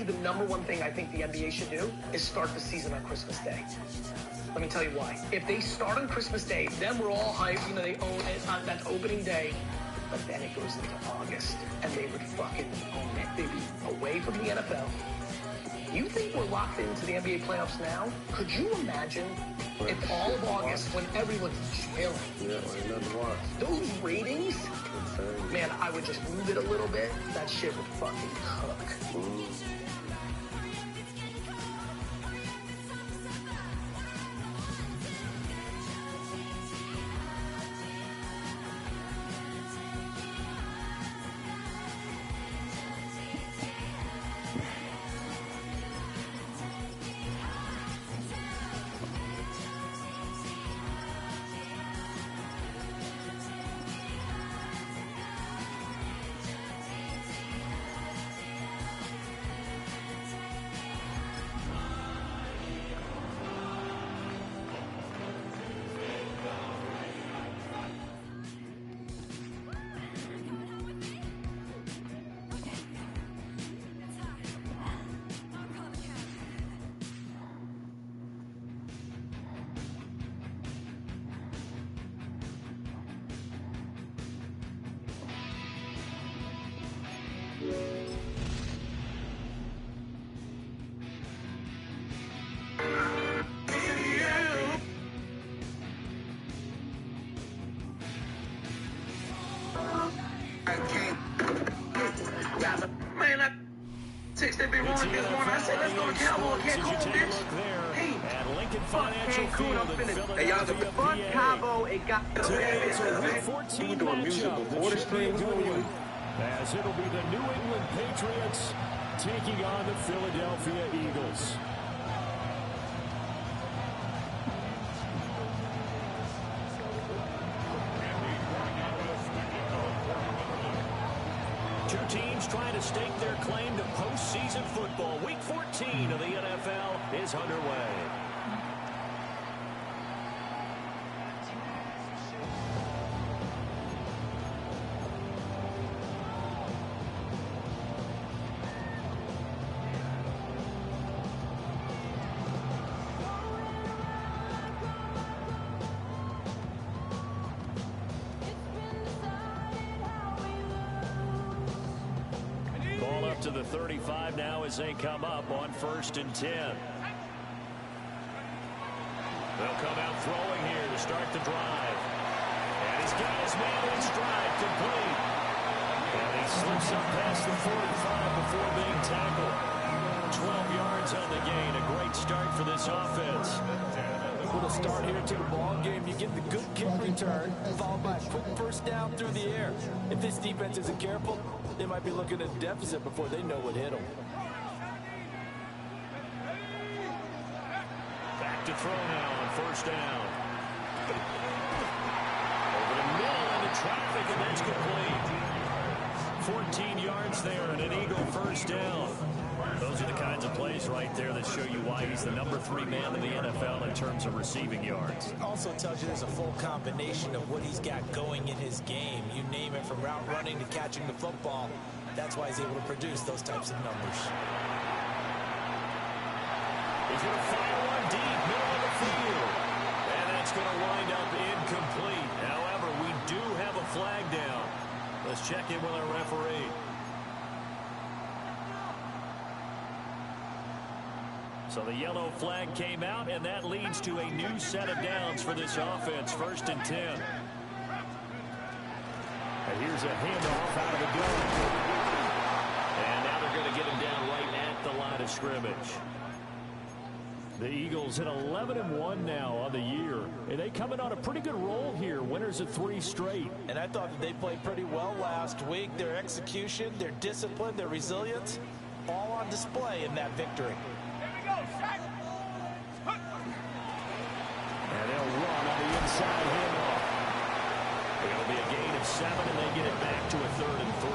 honestly, the #1 thing I think the NBA should do is start the season on Christmas Day. Let me tell you why. If they start on Christmas Day, then we're all hyped. You know, they own it on that opening day. But then it goes into August, and they would fucking own it. They'd be away from the NFL. You think we're locked into the NBA playoffs now? Could you imagine if all of August, when everyone's chilling, those ratings, man, I would just move it a little bit. That shit would fucking cook. Man, I texted Big Ron this morning. I said, let's go to Cabo, Cancun, bitch. Hey, fuck Cancun, I'm finna. Hey, y'all, fuck Cabo, it got. We doing music before the stream. As it'll be the New England Patriots taking on the Philadelphia Eagles. Two teams trying to stake their claim to postseason football. Week 14 of the NFL is underway. To the 35 now as they come up on 1st and 10. They'll come out throwing here to start the drive. And he's got his man in stride, complete. And he slips up past the 45 before being tackled. 12 yards on the gain. A great start for this offense. With a start here to the ball game, you get the good kick return, followed by a quick first down through the air. If this defense isn't careful, they might be looking at a deficit before they know what hit them. Back to throw now on 1st down. Over the middle into traffic, and that's complete. 14 yards there and an Eagle 1st down. Those are the kinds of plays right there that show you why he's the #3 man in the NFL in terms of receiving yards. It also tells you there's a full combination of what he's got going in his game. You name it, from route running to catching the football. That's why he's able to produce those types of numbers. He's going to fire one deep, middle of the field. And that's going to wind up incomplete. However, we do have a flag down. Let's check in with our referee. So the yellow flag came out, and that leads to a new set of downs for this offense. 1st and 10. And here's a handoff out of the gun. And now they're going to get him down right at the line of scrimmage. The Eagles at 11-1 now on the year. And they coming on a pretty good roll here. Winners of 3 straight. And I thought that they played pretty well last week. Their execution, their discipline, their resilience, all on display in that victory. And they'll run on the inside handoff. It'll be a gain of 7, and they get it back to a 3rd and 3.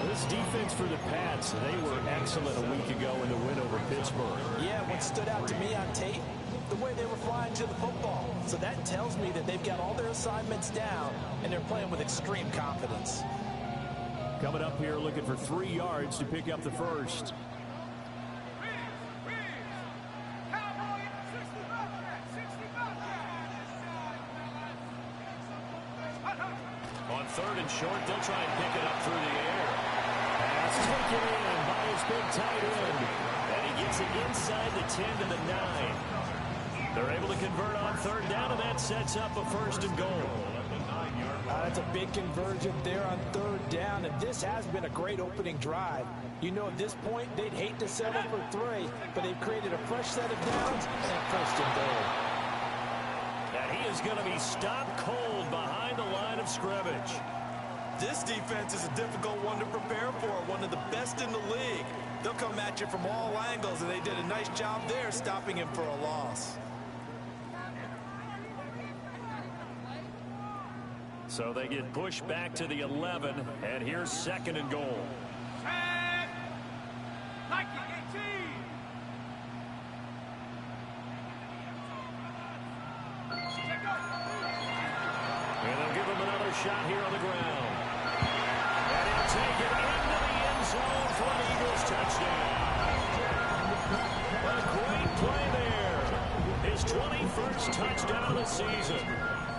This defense for the Pats, they were excellent a week ago in the win over Pittsburgh. Yeah, what stood out to me on tape, the way they were flying to the football. So that tells me that they've got all their assignments down, and they're playing with extreme confidence. Coming up here looking for 3 yards to pick up the first. third and short. They'll try and pick it up through the air. Pass taken in by his big tight end. And he gets it inside the 10 to the 9. They're able to convert on third down, and that sets up a first and goal. That's a big conversion there on third down, and this has been a great opening drive. You know, at this point, they'd hate to settle for 3, but they've created a fresh set of downs and first and goal. And he is going to be stopped cold behind the line of scrimmage. This defense is a difficult one to prepare for, one of the best in the league. They'll come at you from all angles, and they did a nice job there stopping him for a loss. So they get pushed back to the 11, and here's second and goal. And they'll give him another shot here on the ground. And he'll take it into the end zone for an Eagles touchdown. A great play there. His 21st touchdown of the season.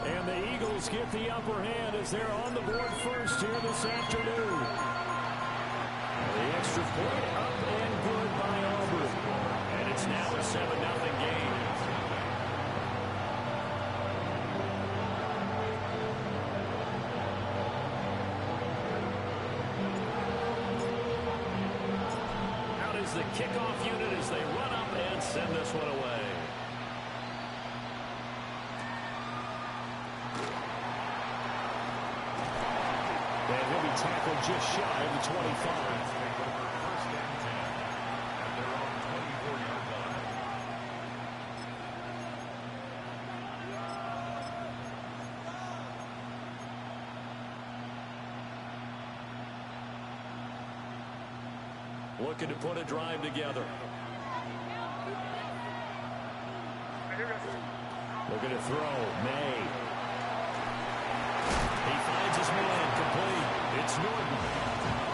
And the Eagles get the upper hand as they're on the board first here this afternoon. The extra point up and good by Auburn. And it's now a 7-0 game. Out is the kickoff unit as they run up and send this one away. And he'll be tackled just shy of the 25. First down 10 at their own 24-yard line. Looking to put a drive together. Looking to throw. May. He finds his man complete. It's Norton.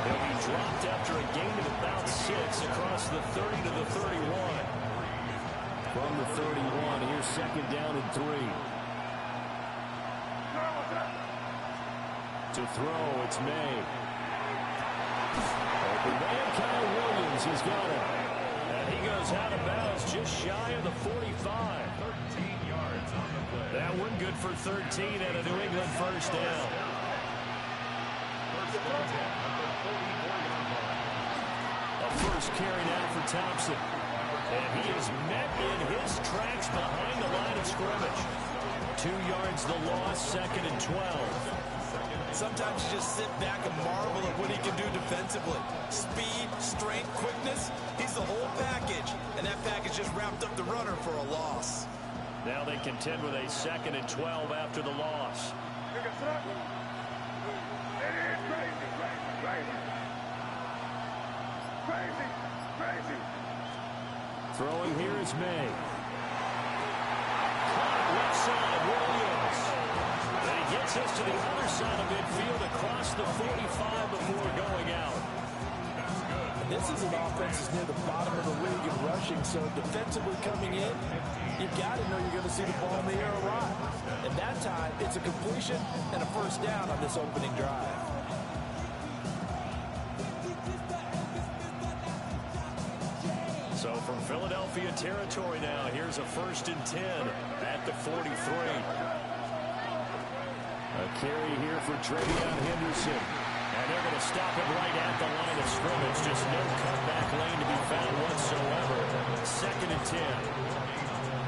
He'll be dropped after a gain of about 6 across the 30 to the 31. From the 31, here's second down and 3. To throw, it's May. Open man, Kyle Williams has got it. And he goes out of bounds just shy of the 45. 13 yards on the play. That one good for 13 and a New England first down. A first carry now for Thompson. And he is met in his tracks behind the line of scrimmage. 2 yards the loss, second and 12. Sometimes you just sit back and marvel at what he can do defensively. Speed, strength, quickness, he's the whole package. And that package just wrapped up the runner for a loss. Now they contend with a second and 12 after the loss. Throwing here is May. Caught left side, Williams. And he gets us to the other side of midfield across the 45 before going out. This is an offense that's near the bottom of the league in rushing, so defensively coming in, you've got to know you're going to see the ball in the air a lot. And that time, it's a completion and a first down on this opening drive. So from Philadelphia territory now, here's a first and 10 at the 43. A carry here for Travion Henderson. And they're going to stop it right at the line of scrimmage. Just no cutback lane to be found whatsoever. Second and 10.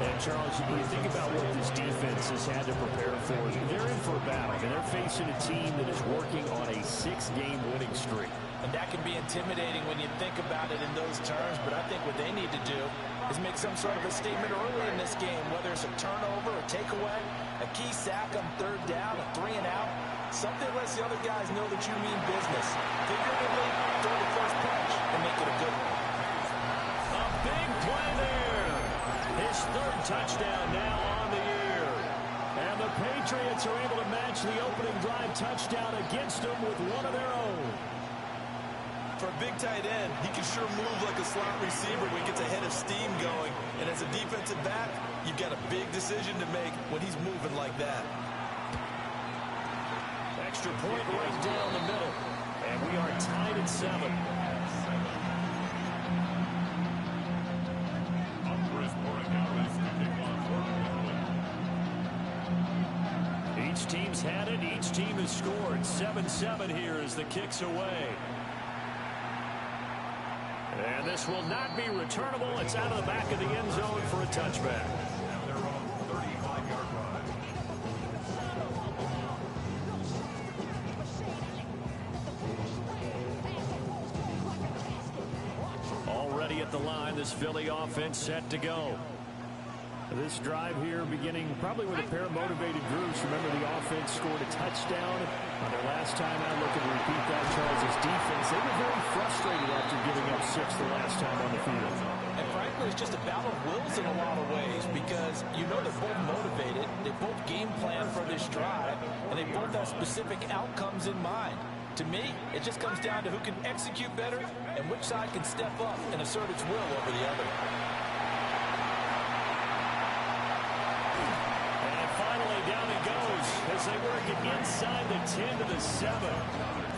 And, Charles, when you think about what this defense has had to prepare for, they're in for a battle. And they're facing a team that is working on a 6-game winning streak. And that can be intimidating when you think about it in those terms, but I think what they need to do is make some sort of a statement early in this game, whether it's a turnover, a takeaway, a key sack on third down, a 3 and out, something that lets the other guys know that you mean business. Figuratively, throw the first punch and make it a good one. A big play there. His third touchdown now on the year. And the Patriots are able to match the opening drive touchdown against them with one of their own. For a big tight end, he can sure move like a slot receiver when he gets a head of steam going. And as a defensive back, you've got a big decision to make when he's moving like that. Extra extra point right down the middle. And we are tied at 7. Each team's had it. Each team has scored. 7-7 here as the kick's away. And this will not be returnable. It's out of the back of the end zone for a touchback. Already at the line, this Philly offense set to go. This drive here beginning probably with a pair of motivated groups. Remember, the offense scored a touchdown on their last time out. Looking to repeat that. Charles' defense, they were very frustrated after giving up 6 the last time on the field. And frankly, it's just a battle of wills in a lot of ways because you know they're both motivated. They both game plan for this drive, and they both have specific outcomes in mind. To me, it just comes down to who can execute better and which side can step up and assert its will over the other. Down he goes as they work it inside the 10 to the 7.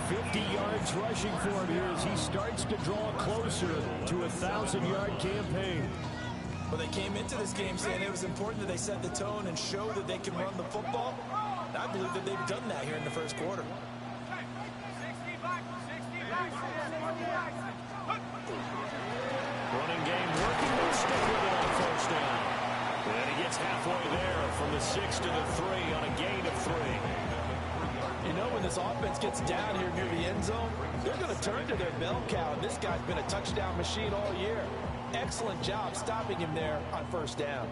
50 yards rushing for him here as he starts to draw closer to a 1,000-yard campaign. Well, they came into this game saying it was important that they set the tone and show that they can run the football. And I believe that they've done that here in the first quarter. Running game working. They'll stick with it on first down. And he gets halfway there from the 6 to the 3 on a gain of 3. You know, when this offense gets down here near the end zone, they're going to turn to their bell cow. And this guy's been a touchdown machine all year. Excellent job stopping him there on first down.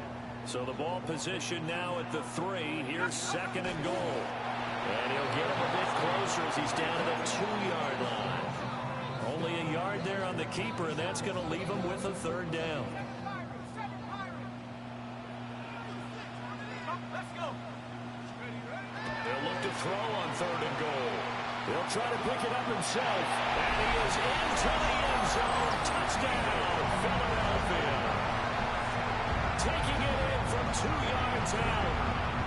So the ball position now at the 3. Here's 2nd and goal. And he'll get him a bit closer as he's down to the 2-yard line. Only a yard there on the keeper, and that's going to leave him with a 3rd down. They'll look to throw on 3rd and goal. He'll try to pick it up himself. And he is into the end zone. Touchdown, Philadelphia. Taking it in from 2 yards out.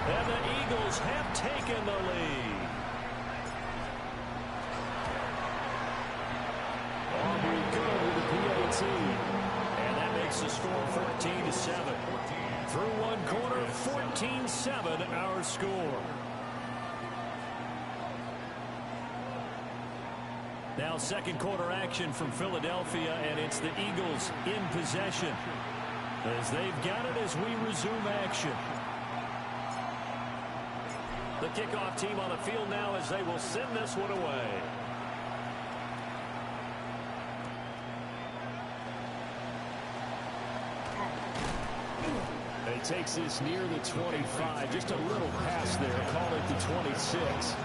And the Eagles have taken the lead. Aubrey good with the PAT. And that makes the score 14-7. Through one quarter, 14-7 our score. Now 2nd quarter action from Philadelphia, and it's the Eagles in possession as they've got it as we resume action. The kickoff team on the field now as they will send this one away. He takes this near the 25, just a little past there, call it the 26.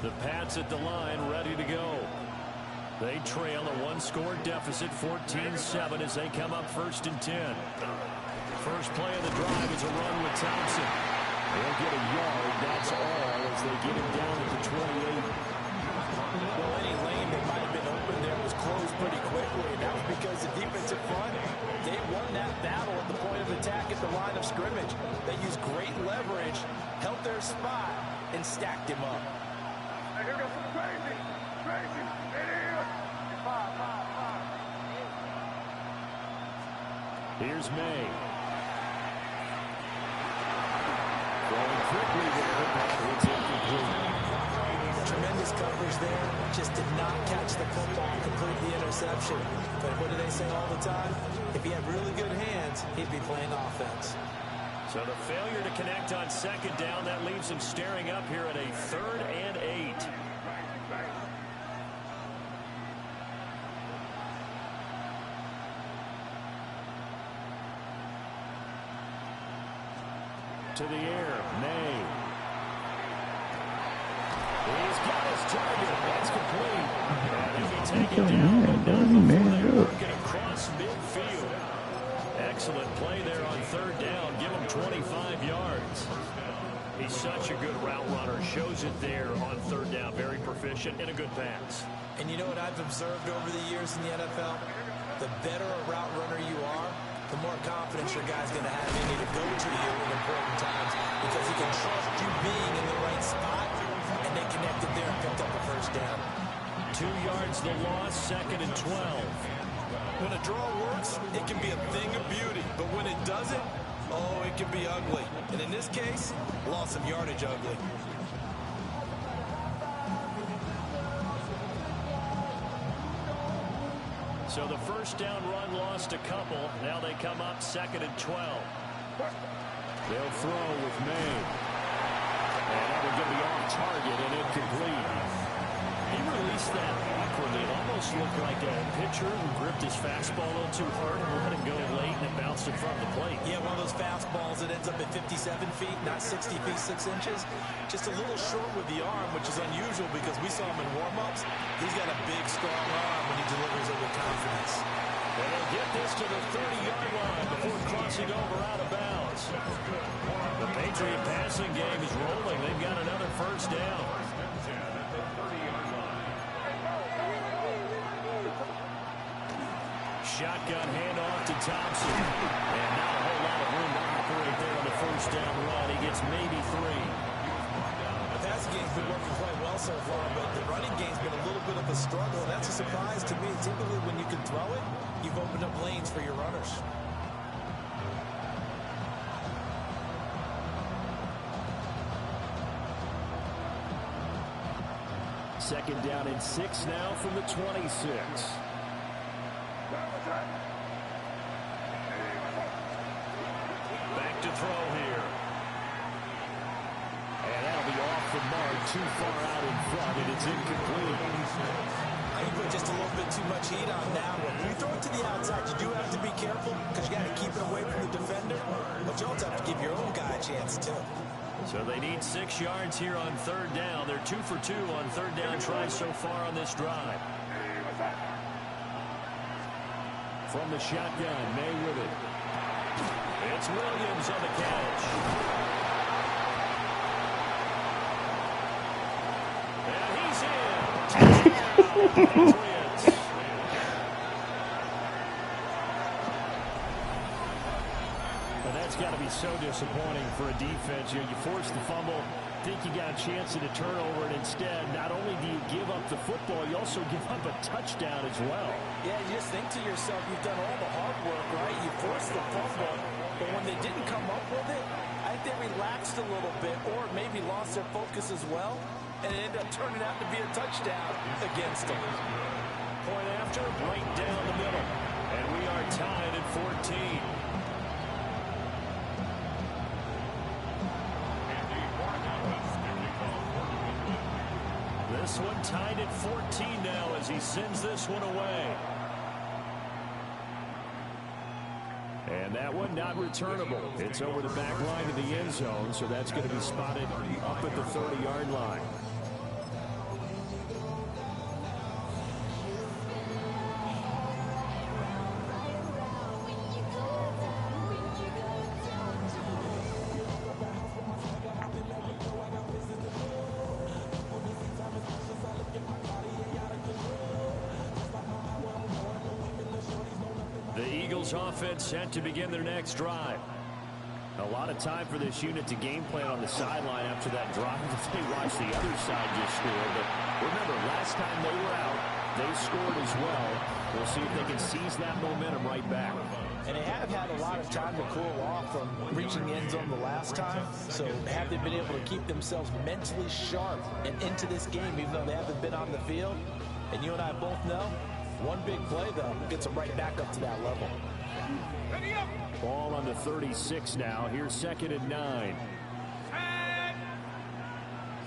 The Pats at the line, ready to go. They trail a 1-score deficit, 14-7 as they come up 1st and 10. First play of the drive is a run with Thompson. They'll get a yard, that's all, as they get him down at the 28. Well, any lane that might have been open there was closed pretty quickly, and that was because the defensive front, they won that battle at the point of attack at the line of scrimmage. They used great leverage, held their spot, and stacked him up. Here goes some crazy. It is. Here's May. Going quickly there, but it's incomplete. Tremendous coverage there. Just did not catch the football, complete the interception. But what do they say all the time? If he had really good hands, he'd be playing offense. So the failure to connect on 2nd down, that leaves him staring up here at a 3rd and 8. To the air, May. He's got his target. That's complete. And he'll be taken down, but not before they work it across midfield. Excellent play there on 3rd down. Give him 25 yards. He's such a good route runner. Shows it there on 3rd down. Very proficient. efficient and a good pass. And you know what I've observed over the years in the NFL? The better a route runner you are, the more confidence your guy's going to have in you to go to you in important times because he can trust you being in the right spot, and they connected there and picked up the first down. 2 yards the loss, 2nd and 12. When a draw works, it can be a thing of beauty. But when it doesn't, oh, it can be ugly. And in this case, loss of yardage ugly. So the first down run lost a couple. Now they come up 2nd and 12. They'll throw with May. And that will get me off target and incomplete. He released that awkwardly. It almost looked like a pitcher who gripped his fastball a little too hard and let it go late, and it bounced in front of the plate. Yeah, one of those fastballs that ends up at 57 feet, not 60 feet, 6 inches. Just a little short with the arm, which is unusual because we saw him in warm-ups. He's got a big, strong arm when he delivers it with confidence. And they'll get this to the 30-yard line before crossing over out of bounds. The Patriot passing game is rolling. They've got another first down. Shotgun handoff to Thompson. And not a whole lot of room to operate there on the first down run. He gets maybe 3. The passing game's been working quite well so far, but the running game's been a little bit of a struggle, and that's a surprise to me. Typically, when you can throw it, you've opened up lanes for your runners. Second down and 6 now from the 26. Back to throw here. And that'll be off the mark, too far out in front, and it's incomplete. You put just a little bit too much heat on that one. When you throw it to the outside, you do have to be careful because you got to keep it away from the defender, but you also have to give your own guy a chance too. So they need 6 yards here on third down. They're 2 for 2 on third down tries so far on this drive. From the shotgun, May with it. It's Williams on the catch. And he's in. Patriots. But that's got to be so disappointing for a defense. You force the fumble, think you got a chance at a turnover, and instead, not only do you give up the football, you also give up a touchdown as well. Yeah, you just think to yourself, you've done all the hard work, right? You forced the fumble, but when they didn't come up with it, I think they relaxed a little bit or maybe lost their focus as well, and it ended up turning out to be a touchdown against them. Point after, right down the middle. And we are tied at 14. This one tied at 14 now as he sends this one away. And that one not returnable. It's over the back line of the end zone, so that's going to be spotted up at the 30-yard line. Offense set to begin their next drive. A lot of time for this unit to game plan on the sideline after that drive. They watched the other side just score, but remember, last time they were out, they scored as well. We'll see if they can seize that momentum right back. And they have had a lot of time to cool off from reaching the end zone the last time. So have they been able to keep themselves mentally sharp and into this game, even though they haven't been on the field? And you and I both know, one big play, though, gets them right back up to that level. Ball on the 36 now. Here's 2nd and 9. 10,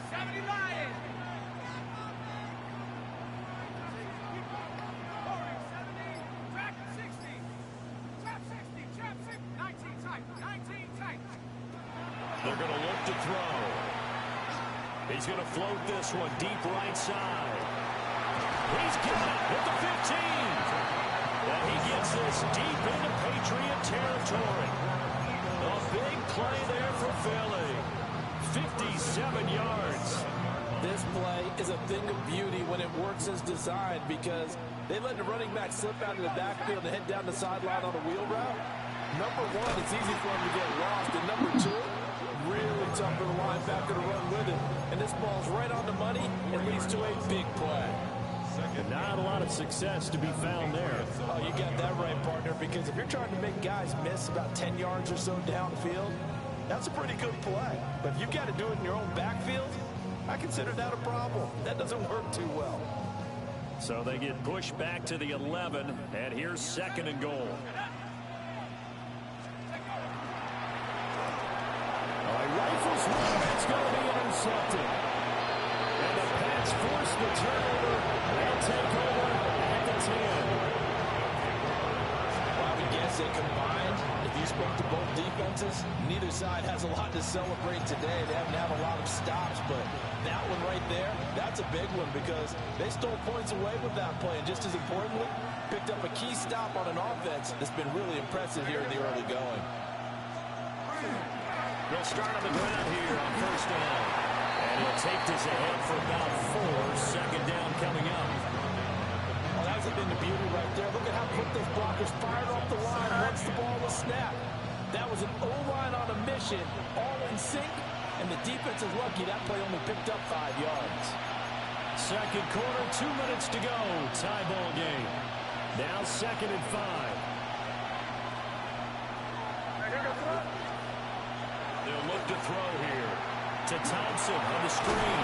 70 Lions. 40, 70, track 60. Trap 60, trap 60, 19 tight, 19 tight. They're going to look to throw. He's going to float this one deep right side. He's got it at the 15. And he gets this deep into Patriot territory. A big play there for Philly. 57 yards. This play is a thing of beauty when it works as designed because they let the running back slip out of the backfield and head down the sideline on a wheel route. Number one, it's easy for him to get lost. And number two, really tough for the linebacker to run with it. And this ball's right on the money and leads to a big play. Not a lot of success to be found there. Oh, you got that right, partner, because if you're trying to make guys miss about 10 yards or so downfield, that's a pretty good play. But if you've got to do it in your own backfield, I consider that a problem. That doesn't work too well. So they get pushed back to the 11, and here's 2nd and goal. All right, rifles one, it's going to be intercepted. And the Pats force the turnover. They'll take over at the 10. Well, I would guess they combined. If you spoke to both defenses, neither side has a lot to celebrate today. They haven't had a lot of stops, but that one right there, that's a big one because they stole points away with that play. And just as importantly, picked up a key stop on an offense that's been really impressive here in the early going. They'll start on the ground here on 1st down. And he'll take this ahead for about 4. 2nd down coming up. Well, that's been the beauty right there. Look at how quick those blockers fired off the line once the ball was snapped. That was an O-line on a mission, all in sync, and the defense is lucky that play only picked up 5 yards. 2nd quarter, 2 minutes to go. Tie ball game. Now 2nd and 5. They'll look to throw here to Thompson on the screen.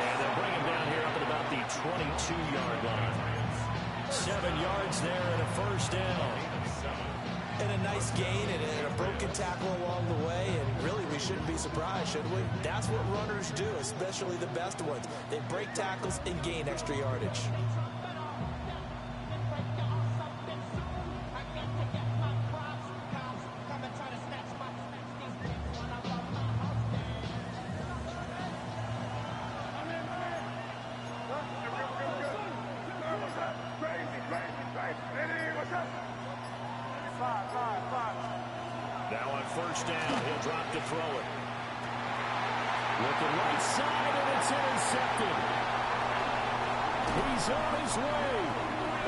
And they'll bring him down here up at about the 22-yard line. 7 yards there and a 1st down. And a nice gain and a broken tackle along the way. And really, we shouldn't be surprised, should we? That's what runners do, especially the best ones. They break tackles and gain extra yardage. Now on 1st down, he'll drop to throw it. Looking right side, and it's intercepted. He's on his way.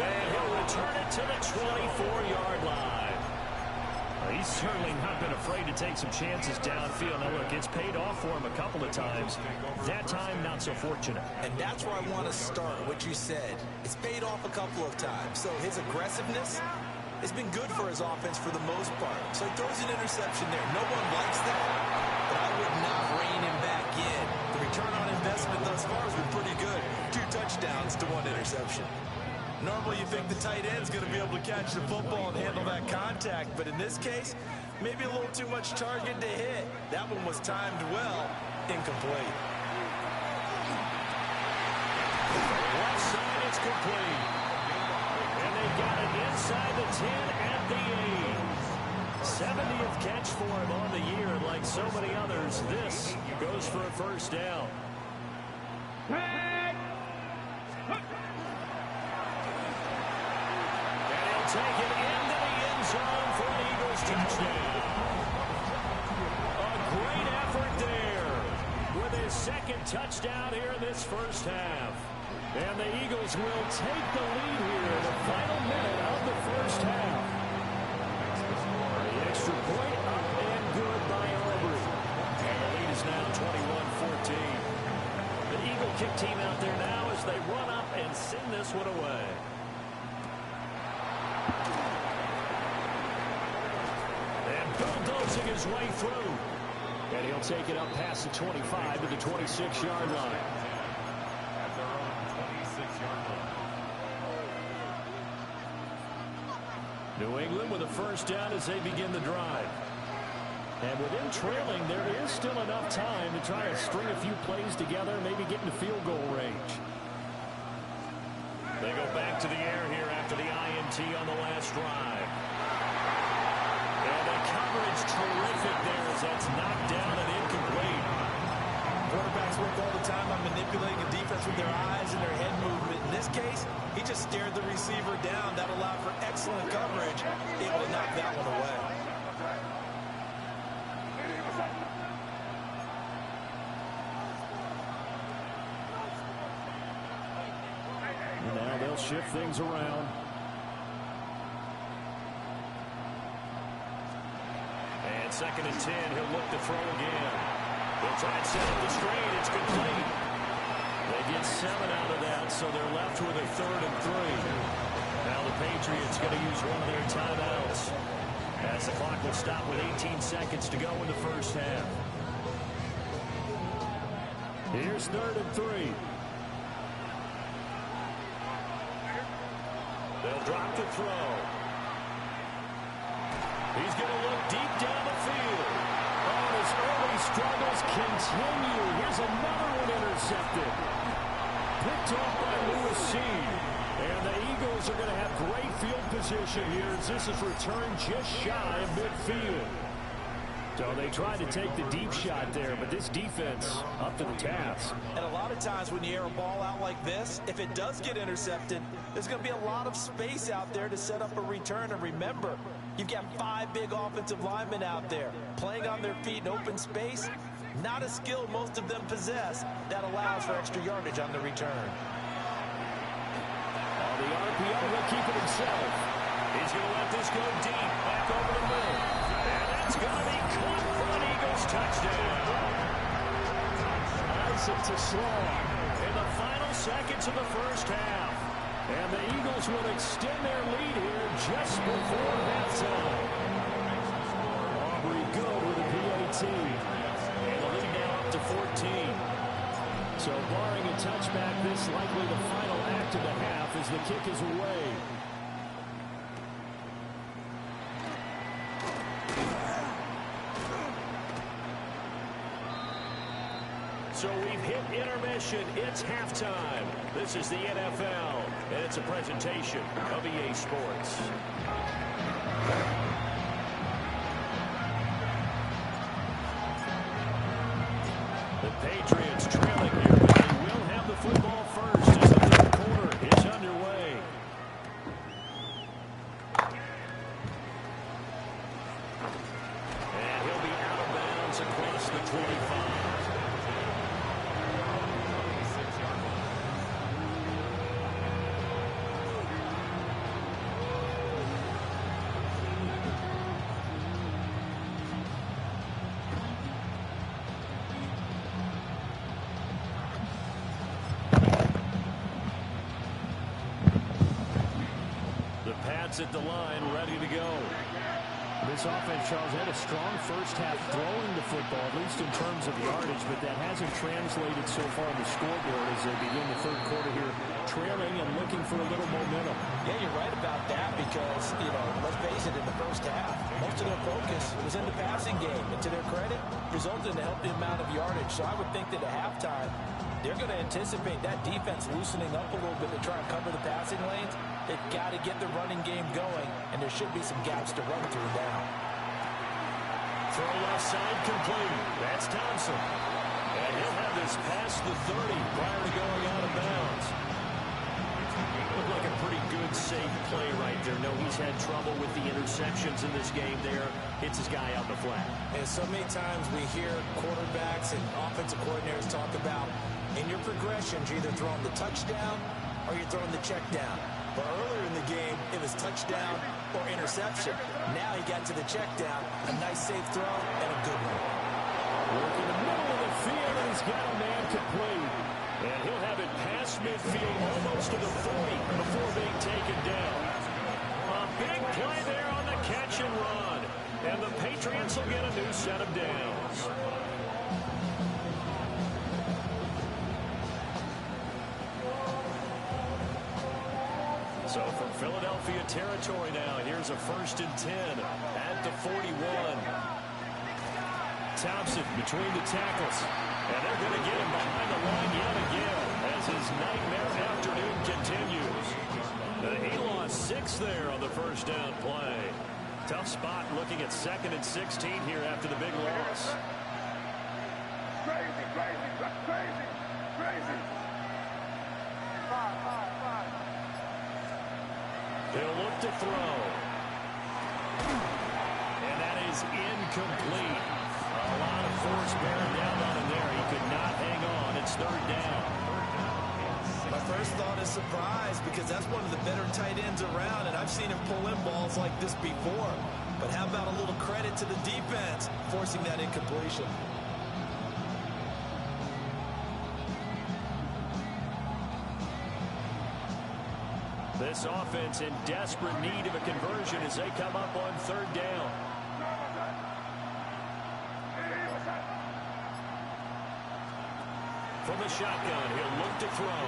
And he'll return it to the 24-yard line. He's certainly not been afraid to take some chances downfield. Now, look, it's paid off for him a couple of times. That time, not so fortunate. And that's where I want to start, what you said. It's paid off a couple of times. So his aggressiveness has been good for his offense for the most part. So he throws an interception there. No one likes that, but I would not rein him back in. The return on investment thus far has been pretty good. 2 touchdowns to 1 interception. Normally you think the tight end's going to be able to catch the football and handle that contact, but in this case, maybe a little too much target to hit. That one was timed well, incomplete. Left side, it's complete. And they got it inside the 10 at the 8. 70th catch for him on the year, and like so many others, this goes for a 1st down. Take it into the end zone for an Eagles touchdown. A great effort there with his 2nd touchdown here in this 1st half. And the Eagles will take the lead here in the final minute of the 1st half. The extra point up and good by Aubrey. And the lead is now 21-14. The Eagle kick team out there now as they run up and send this one away. Bulldozing his way through. And he'll take it up past the 25 to the 26-yard line. At their own 26-yard line. New England with a 1st down as they begin the drive. And with them trailing, there is still enough time to try to string a few plays together, maybe get into field goal range. They go back to the air here after the INT on the last drive. And the coverage terrific there as that's knocked down and incomplete. Quarterbacks work all the time on manipulating a defense with their eyes and their head movement. In this case, he just stared the receiver down. That allowed for excellent coverage, able to knock that one away. they'll shift things around. And 2nd and 10, he'll look to throw again. They'll try and set up the screen. It's complete. They get 7 out of that, so they're left with a 3rd and 3. Now the Patriots going to use one of their timeouts, as the clock will stop with 18 seconds to go in the first half. Here's 3rd and 3. They'll drop to throw. He's going to look deep down the field. Oh, his early struggles continue. Here's another one intercepted. Picked off by Lewis Seed. And the Eagles are going to have great field position here as this is returned just shy of midfield. So they tried to take the deep shot there, but this defense up to the task. And a lot of times when you air a ball out like this, if it does get intercepted, there's going to be a lot of space out there to set up a return. And remember, you've got 5 big offensive linemen out there playing on their feet in open space. Not a skill most of them possess that allows for extra yardage on the return. The RPO will keep it himself. He's going to let this go deep, back over the middle. And that's going to be caught for an Eagles touchdown. Isaac to Sloan in the final seconds of the first half. And the Eagles will extend their lead here just before halftime. Aubrey good with a PAT. And the lead now up to 14. So barring a touchback, this likely the final act of the half as the kick is away. So we've hit intermission. It's halftime. This is the NFL, and it's a presentation of EA Sports. The Patriots trailing here, but they will have the football first as the 3rd quarter is underway. And he'll be out of bounds across the 25. At the line, ready to go. This offense, Charles, had a strong first half throwing the football, at least in terms of yardage, but that hasn't translated so far on the scoreboard as they begin the 3rd quarter here, trailing and looking for a little momentum. Yeah, you're right about that because, let's face it, in the first half, most of their focus was in the passing game. And to their credit, resulted in a healthy amount of yardage. So I would think that at halftime, they're going to anticipate that defense loosening up a little bit to try and cover the passing lanes. They've got to get the running game going, and there should be some gaps to run through now. Throw left side complete. That's Thompson. And he'll have this past the 30 prior to going out of bounds. Looked like a pretty good, safe play right there. No, he's had trouble with the interceptions in this game there. Hits his guy out the flat. And so many times we hear quarterbacks and offensive coordinators talk about in your progressions, you're either throwing the touchdown or you're throwing the check down. But earlier in the game, it was touchdown or interception. Now he got to the check down. A nice safe throw and a good one. Work in the middle of the field, and he's got a man complete. And he'll have it past midfield almost to the 40 before being taken down. A big play there on the catch and run. And the Patriots will get a new set of downs. So from Philadelphia territory now, here's a 1st and 10 at the 41. Thompson between the tackles. And they're going to get him behind the line yet again as his nightmare afternoon continues. He lost 6 there on the first down play. Tough spot looking at 2nd and 16 here after the big loss. Crazy, crazy, crazy, crazy. 5. He'll look to throw. And that is incomplete. A lot of force bearing down on him there. He could not hang on. It's 3rd down. My first thought a surprise because that's one of the better tight ends around, and I've seen him pull in balls like this before. But how about a little credit to the defense forcing that incompletion? This offense in desperate need of a conversion as they come up on third down. From the shotgun, he'll look to throw.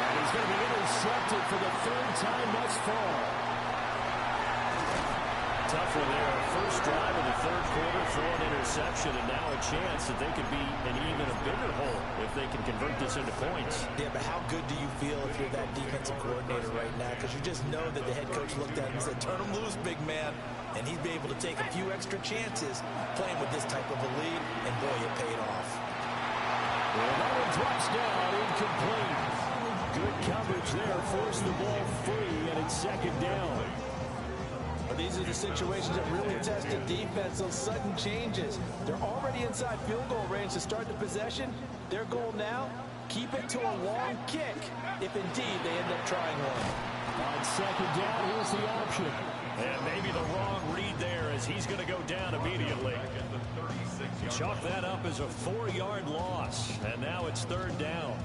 And he's going to be intercepted for the third time thus far. Tough one there. First drive of the third quarter, throw an interception, and now a chance that they could be in even a bigger hole if they can convert this into points. Yeah, but how good do you feel if you're that defensive coordinator right now? Because you just know that the head coach looked at him and said, turn him loose, big man. And he'd be able to take a few extra chances playing with this type of a lead, and boy, it paid off. And that one drops down, incomplete. Good coverage there, forced the ball free, and it's second down. Well, these are the situations that really test the defense, those sudden changes. They're already inside field goal range to start the possession. Their goal now, keep it to a long kick, if indeed they end up trying one. On second down, here's the option. And maybe the wrong read there as he's going to go down immediately. Chalk that up as a 4-yard loss, and now it's third down.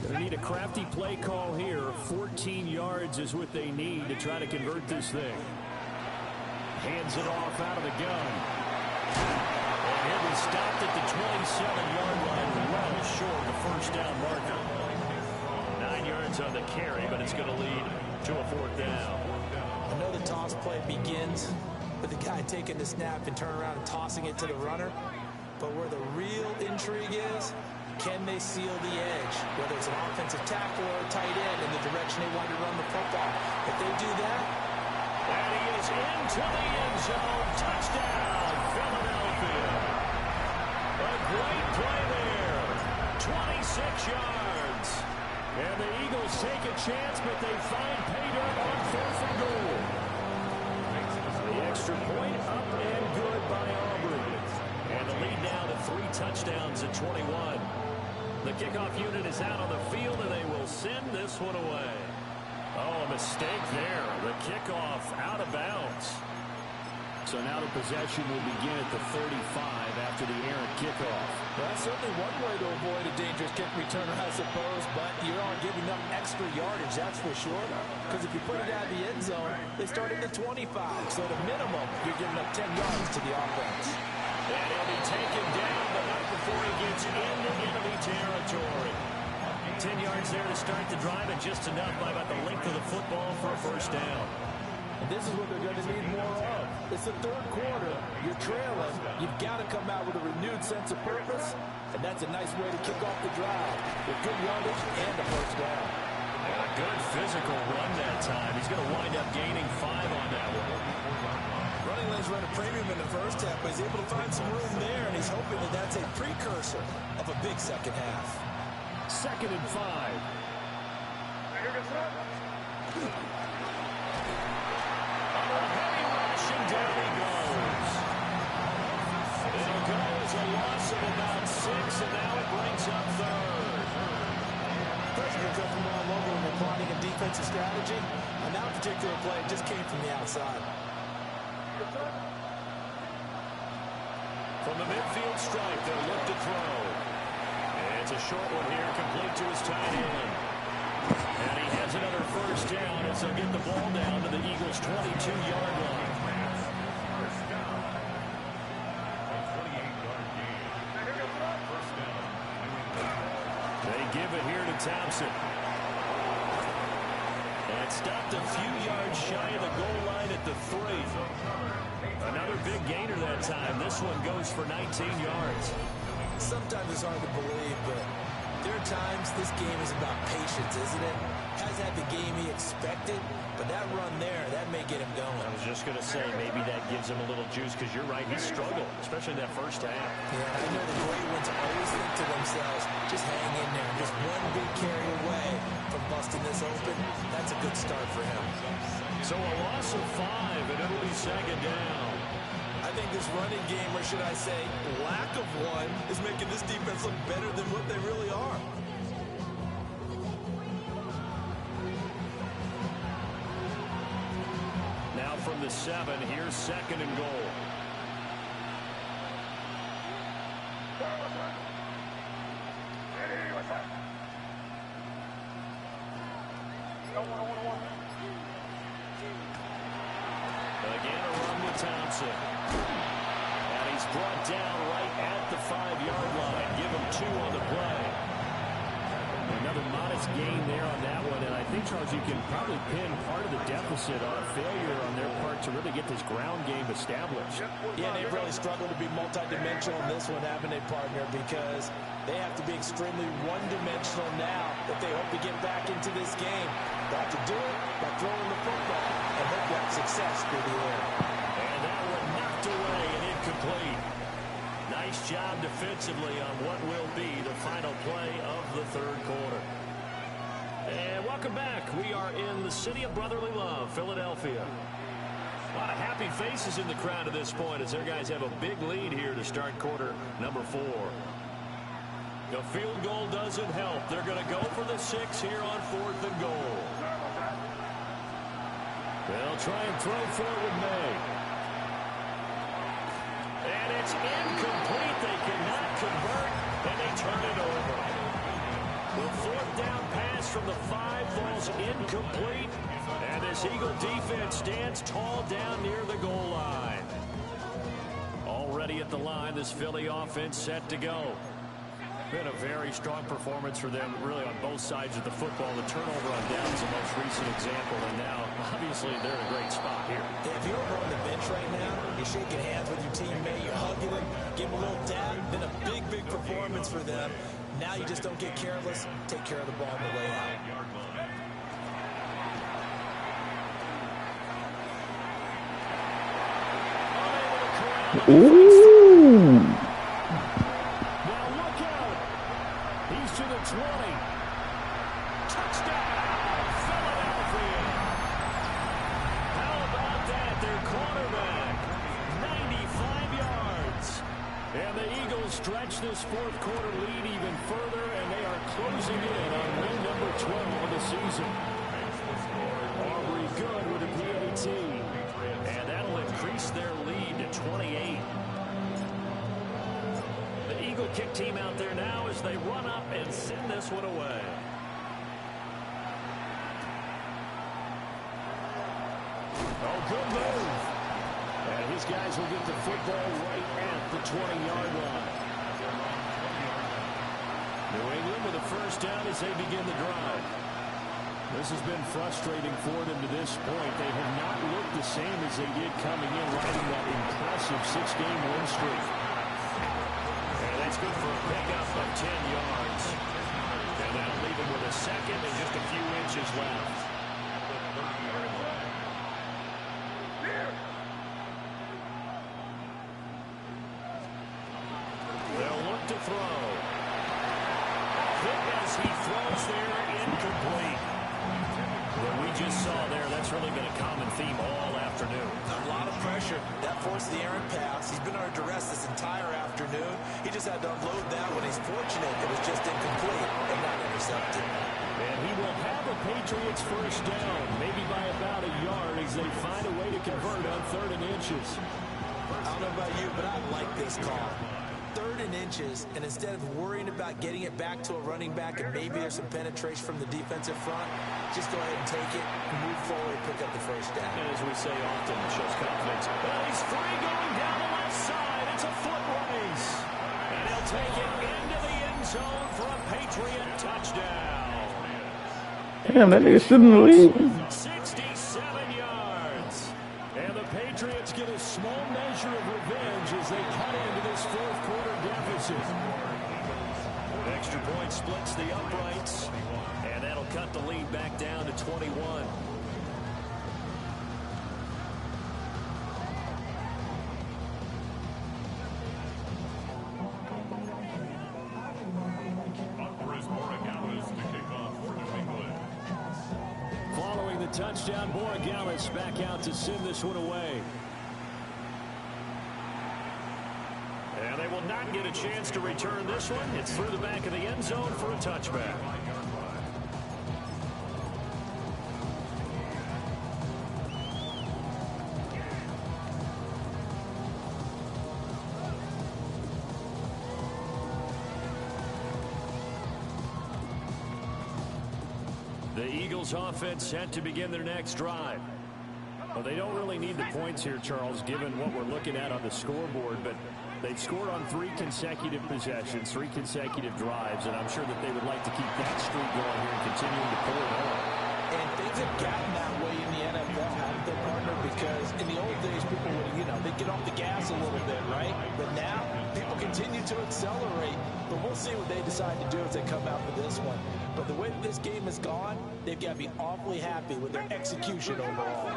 They need a crafty play call here. 14 yards is what they need to try to convert this thing. Hands it off out of the gun. And it was stopped at the 27-yard line, well short of the first down marker. 9 yards on the carry, but it's going to lead to a fourth down. I know the toss play begins with the guy taking the snap and turning around and tossing it to the runner. But where the real intrigue is, can they seal the edge, whether it's an offensive tackle or a tight end in the direction they want to run the football? If they do that, and he is into the end zone. Touchdown, Philadelphia. A great play there. 26 yards. And the Eagles take a chance, but they find pay dirt on 4th and goal. The extra point up and good by Aubrey. And the lead now to 3 touchdowns at 21. The kickoff unit is out on the field, and they will send this one away. Oh, a mistake there. The kickoff out of bounds. So now the possession will begin at the 35 after the errant kickoff. well, that's certainly one way to avoid a dangerous kick returner, I suppose, but you are giving up extra yardage, that's for sure. Because if you put it out of the end zone, they start at the 25. So at a minimum, you're giving up 10 yards to the offense. And he'll be taken down, but not before he gets into enemy territory. 10 yards there to start the drive, and just enough by about the length of the football for a first down. And this is what they're going to need more of. It's the third quarter. You're trailing. You've got to come out with a renewed sense of purpose, and that's a nice way to kick off the drive with good yardage and a first down. And a good physical run that time. He's going to wind up gaining 5 on that one. Running lanes run a premium in the first half, but he's able to find some room there, and he's hoping that that's a precursor of a big second half. 2nd and 5. Heavy rush, and down he goes. It'll go as a loss of about 6, and now it brings up 3rd. Pressure comes from all over when they're plotting a defensive strategy. On that particular play, it just came from the outside. From the midfield stripe, they'll look to throw. And it's a short one here, complete to his tight end. And he has another first down as they'll get the ball down to the Eagles' 22-yard line. They give it here to Thompson. And stopped a few yards shy of the goal line at the 3. Another big gainer that time. This one goes for 19 yards. Sometimes it's hard to believe, but there are times this game is about patience, isn't it? Has had the game he expected, but that run there, that may get him going. I was just going to say, maybe that gives him a little juice, because you're right, he struggled, especially in that first half. Yeah, I know the great ones always think to themselves, just hang in there. Just one big carry away from busting this open. That's a good start for him. So a loss of 5, and it'll be second down. I think this running game, or should I say lack of one, is making this defense defense look better than what they really are. Now from the 7, here's 2nd and goal. Again, a run with Thompson. And he's brought down right at the 5-yard line. Give him 2 on the play. Another modest gain there on that one. And I think, Charles, you can probably pin part of the deficit on a failure on their part to really get this ground game established. Yeah, they've really struggled to be multidimensional in this one, haven't they, partner? Because they have to be extremely one-dimensional now if they hope to get back into this game. They have to do it by throwing the football and hope to have success through the air. And that one knocked away and incomplete. Nice job defensively on what will be the final play of the 3rd quarter. And welcome back. We are in the city of brotherly love, Philadelphia. A lot of happy faces in the crowd at this point as their guys have a big lead here to start quarter number 4. The field goal doesn't help. They're going to go for the 6 here on 4th and goal. They'll try and throw for it with May. And it's incomplete. They cannot convert, and they turn it over. The 4th down pass from the 5 falls incomplete, and this Eagle defense stands tall down near the goal line. Already at the line, this Philly offense set to go. Been a very strong performance for them, really, on both sides of the football. The turnover on down is the most recent example, and now, obviously, they're in a great spot here. Yeah, if you're over on the bench right now, you're shaking hands with your teammate, you're hugging him, give him a little dab. Been a big, big performance for them. Now you just don't get careless. Take care of the ball on the way out. Ooh. Now look out. He's to the 20. Touchdown, Philadelphia. How about that? Their quarterback, 95 yards. And the Eagles stretch this 4th quarter lead even further, and they are closing in on win number 12 of the season. Aubrey good with a PAT. And that'll increase their lead to 28. The Eagle kick team out there now as they run up and send this one away. Oh, good move. And his guys will get the football right at the 20-yard line. New England with a 1st down as they begin the drive. This has been frustrating for them to this point. They have not looked the same as they did coming in, riding that impressive 6-game win streak. And that's good for a pickup of 10 yards. And that'll leave them with a 2nd and just a few inches left. They'll look to throw. Hit as he throws there, incomplete. What we just saw there, that's really been a common theme all afternoon. A lot of pressure. That forced the errant pass. He's been under duress this entire afternoon. He just had to unload that one. He's fortunate it was just incomplete and not intercepted. And he will have a Patriots 1st down, maybe by about a yard as they find a way to convert on 3rd and inches. I don't know about you, but I like this call. 3rd and inches, and instead of worrying about getting it back to a running back and maybe there's some penetration from the defensive front, just go ahead and take it, move forward, pick up the 1st down. And as we say often, it shows confidence. Well, he's free going down the left side. It's a foot race. And he'll take it into the end zone for a Patriot touchdown. Damn, that nigga shouldn't leave. 67 yards. And the Patriots get a small measure of revenge as they cut into this 4th quarter deficit. An extra point splits the uprights, and that'll cut the lead back down to 21. Following the touchdown, Borregales back out to send this one away. And they will not might get a chance to return this one. It's through the back of the end zone for a touchback. The Eagles offense set to begin their next drive. Well, they don't really need the points here, Charles, given what we're looking at on the scoreboard, but they've scored on 3 consecutive possessions, 3 consecutive drives, and I'm sure that they would like to keep that streak going here and continuing to pull it on. And things have gotten that way in the NFL, haven't they, partner? Because in the old days, people would, they'd get off the gas a little bit, right? But now, people continue to accelerate. But we'll see what they decide to do as they come out for this one. But the way that this game has gone, they've got to be awfully happy with their execution overall.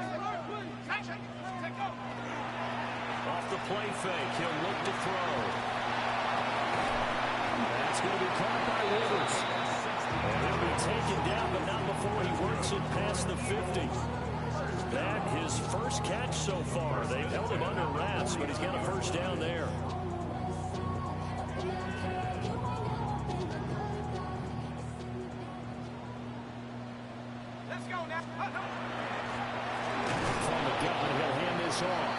Off the play fake, he'll look to throw. That's going to be caught by Rivers. And he'll be taken down, but not before he works it past the 50. That his first catch so far. They've held him under wraps, but he's got a first down there. Let's go now. From the gun, he'll hand this off.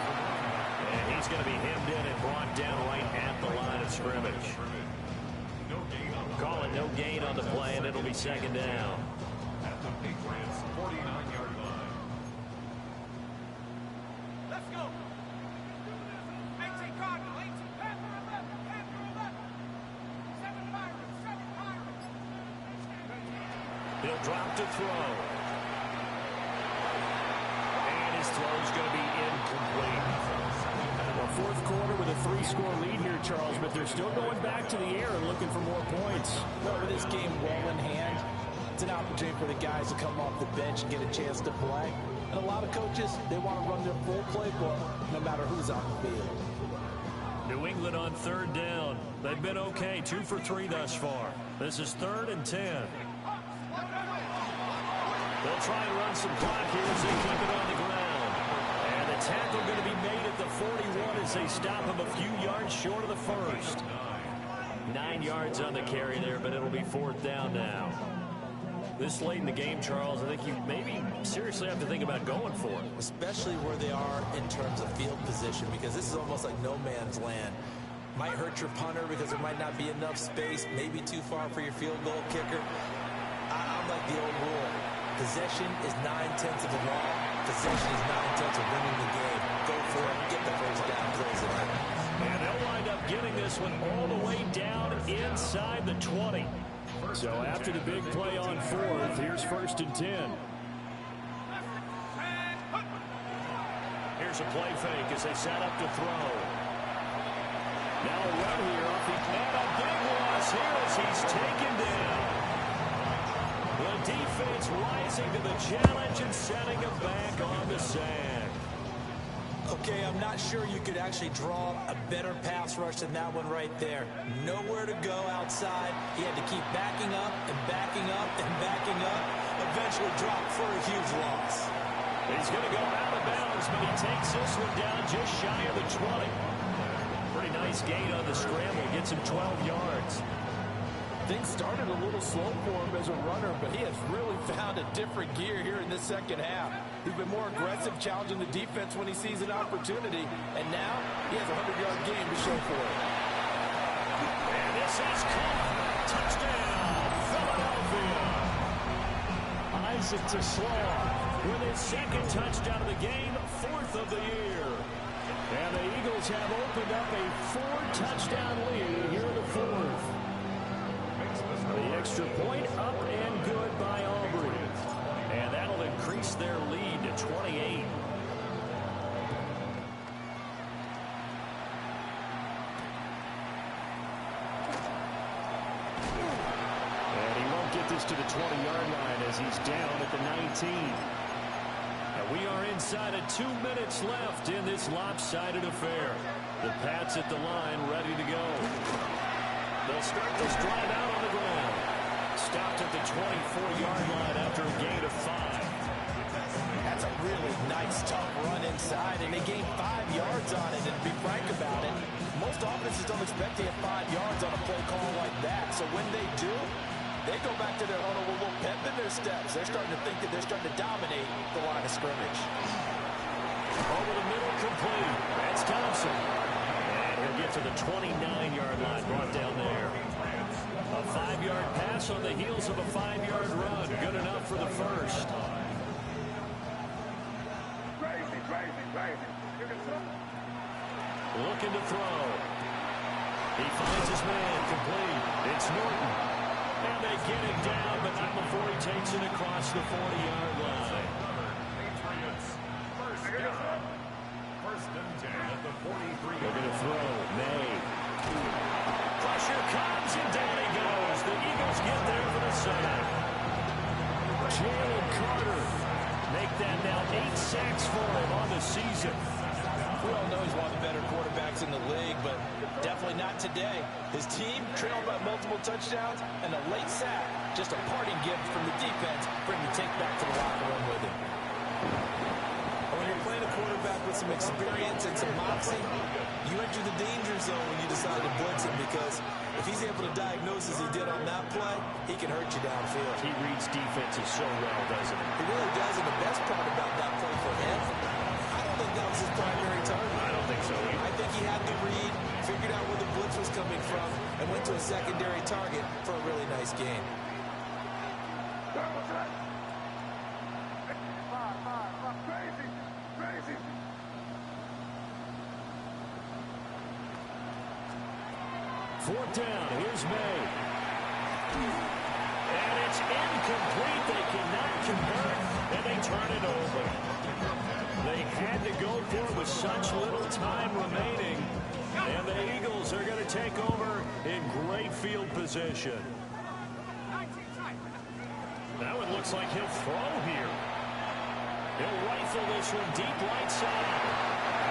And he's going to be hemmed in and brought down right at the line of scrimmage. Call it no gain on the play, and it'll be second down. At the Patriots' 49-yard line. Let's go. 18 Cardinal, 18 Panther 11, Panther 11. 7 Pirates, 7 Pirates. He'll drop to throw. And his throw's going to be incomplete. Well, fourth quarter with a 3-score lead here, Charles, but they're still going back to the air and looking for more points. Well, with this game well in hand, it's an opportunity for the guys to come off the bench and get a chance to play. And a lot of coaches, they want to run their full playbook no matter who's on the field. New England on third down. They've been okay, 2 for 3 thus far. This is 3rd and 10. They'll try and run some clock here as they keep it on the ground. And the tackle going to be made at the 41 as they stop him a few yards short of the first. 9 yards on the carry there, but it'll be 4th down now. This late in the game, Charles, I think you maybe seriously have to think about going for it. Especially where they are in terms of field position, because this is almost like no man's land. Might hurt your punter because there might not be enough space, maybe too far for your field goal kicker. I'm like the old rule. Possession is 9/10 of the law. Possession is 9/10 of winning the game. Go for it, get the first down, close it out. And they'll wind up getting this one all the way down inside the 20. So after the big play on 4th, here's 1st and 10. Here's a play fake as they set up to throw. Now a run here off the and a big loss here as he's taken down. The defense rising to the challenge and setting him back on the sand. Okay, I'm not sure you could actually draw a better pass rush than that one right there. Nowhere to go outside. He had to keep backing up and backing up and backing up. Eventually dropped for a huge loss. He's going to go out of bounds, but he takes this one down just shy of the 20. Pretty nice gain on the scramble. Gets him 12 yards. Things started a little slow for him as a runner, but he has really found a different gear here in this second half. He's been more aggressive, challenging the defense when he sees an opportunity, and now he has a 100-yard game to show for it. And this is caught. Touchdown, Philadelphia. Isaac to Slaw with his 2nd touchdown of the game, 4th of the year. And the Eagles have opened up a 4-touchdown lead here in the 4th. The extra point up and good by Aubrey. And that'll increase their lead to 28. And he won't get this to the 20-yard line as he's down at the 19. And we are inside of 2 minutes left in this lopsided affair. The Pats at the line ready to go. They'll start this drive out on the ground. Stopped at the 24-yard line after a gain of 5. That's a really nice, tough run inside, and they gained 5 yards on it. And to be frank about it, most offenses don't expect to get 5 yards on a play call like that. So when they do, they go back to their huddle with a little pep in their steps. They're starting to think that they're starting to dominate the line of scrimmage. Over the middle, complete. That's Thompson. And he'll get to the 29-yard line, brought down there. A 5-yard pass on the heels of a 5-yard run. Good enough for the first. Looking to throw. He finds his man, complete. It's Norton. And they get him down, but not before he takes it across the 40-yard line. First and 10 at the 43. They're going to throw. May. Pressure comes, and down he goes. The Eagles get there for the sack. Jalen Carter make that now 8 sacks for him on the season. We all know he's one of the better quarterbacks in the league, but definitely not today. His team trailed by multiple touchdowns, and a late sack, just a parting gift from the defense for him to take back to the locker room with him. When you're playing a quarterback with some experience and some moxie, you enter the danger zone when you decide to blitz him, because if he's able to diagnose as he did on that play, he can hurt you downfield. He reads defenses so well, doesn't he? He really does, and the best part about that play for him, I don't think that was his primary target. I don't think so either. I think he had the read, figured out where the blitz was coming from, and went to a secondary target for a really nice game. Fourth down, here's May. And it's incomplete. They cannot convert, and they turn it over. They had to go for it with such little time remaining. And the Eagles are going to take over in great field position. Now it looks like he'll throw here. He'll rifle this one deep right side.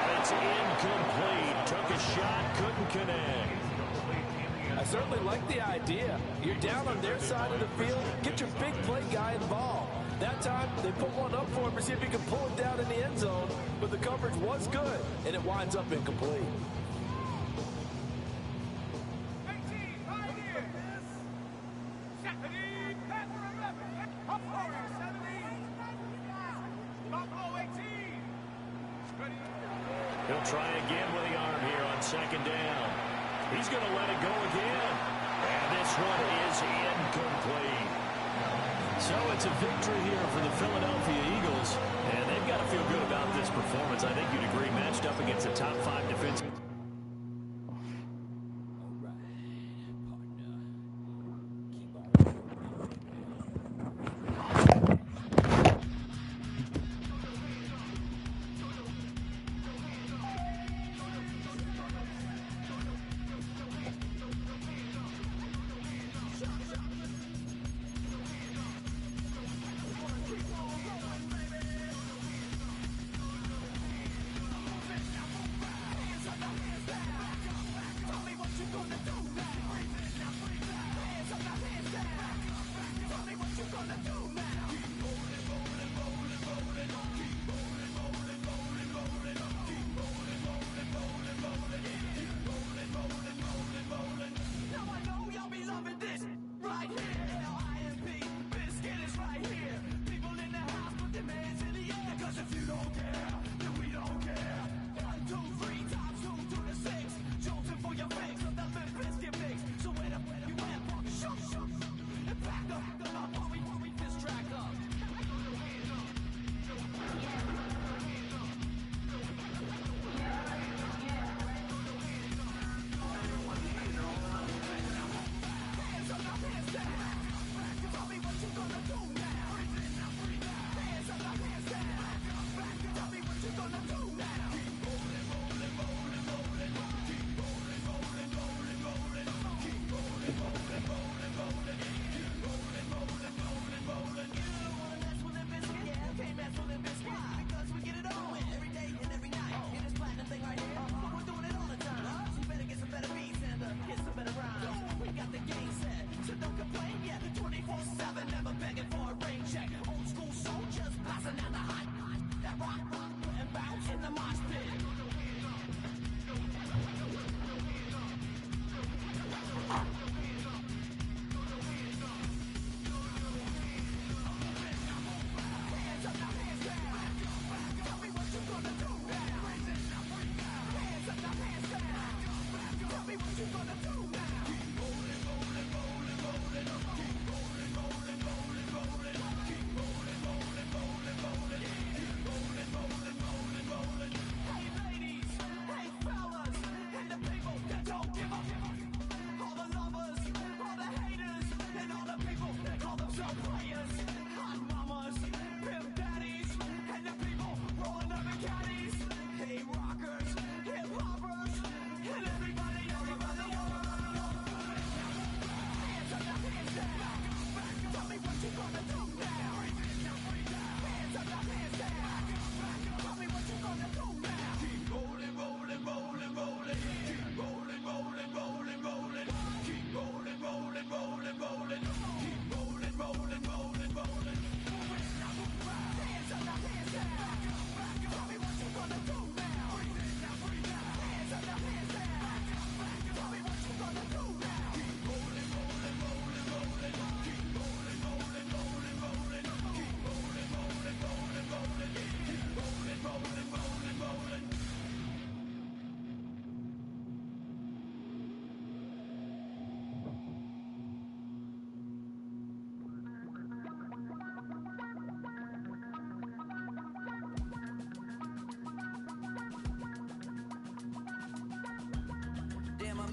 And it's incomplete. Took a shot, couldn't connect. I certainly like the idea. You're down on their side of the field. Get your big play guy involved. That time, they put one up for him to see if he can pull it down in the end zone. But the coverage was good, and it winds up incomplete. He'll try again with the arm here on second down. He's going to let it go again. And this one is incomplete. So it's a victory here for the Philadelphia Eagles. And they've got to feel good about this performance. I think you'd agree, matched up against a top 5 defense.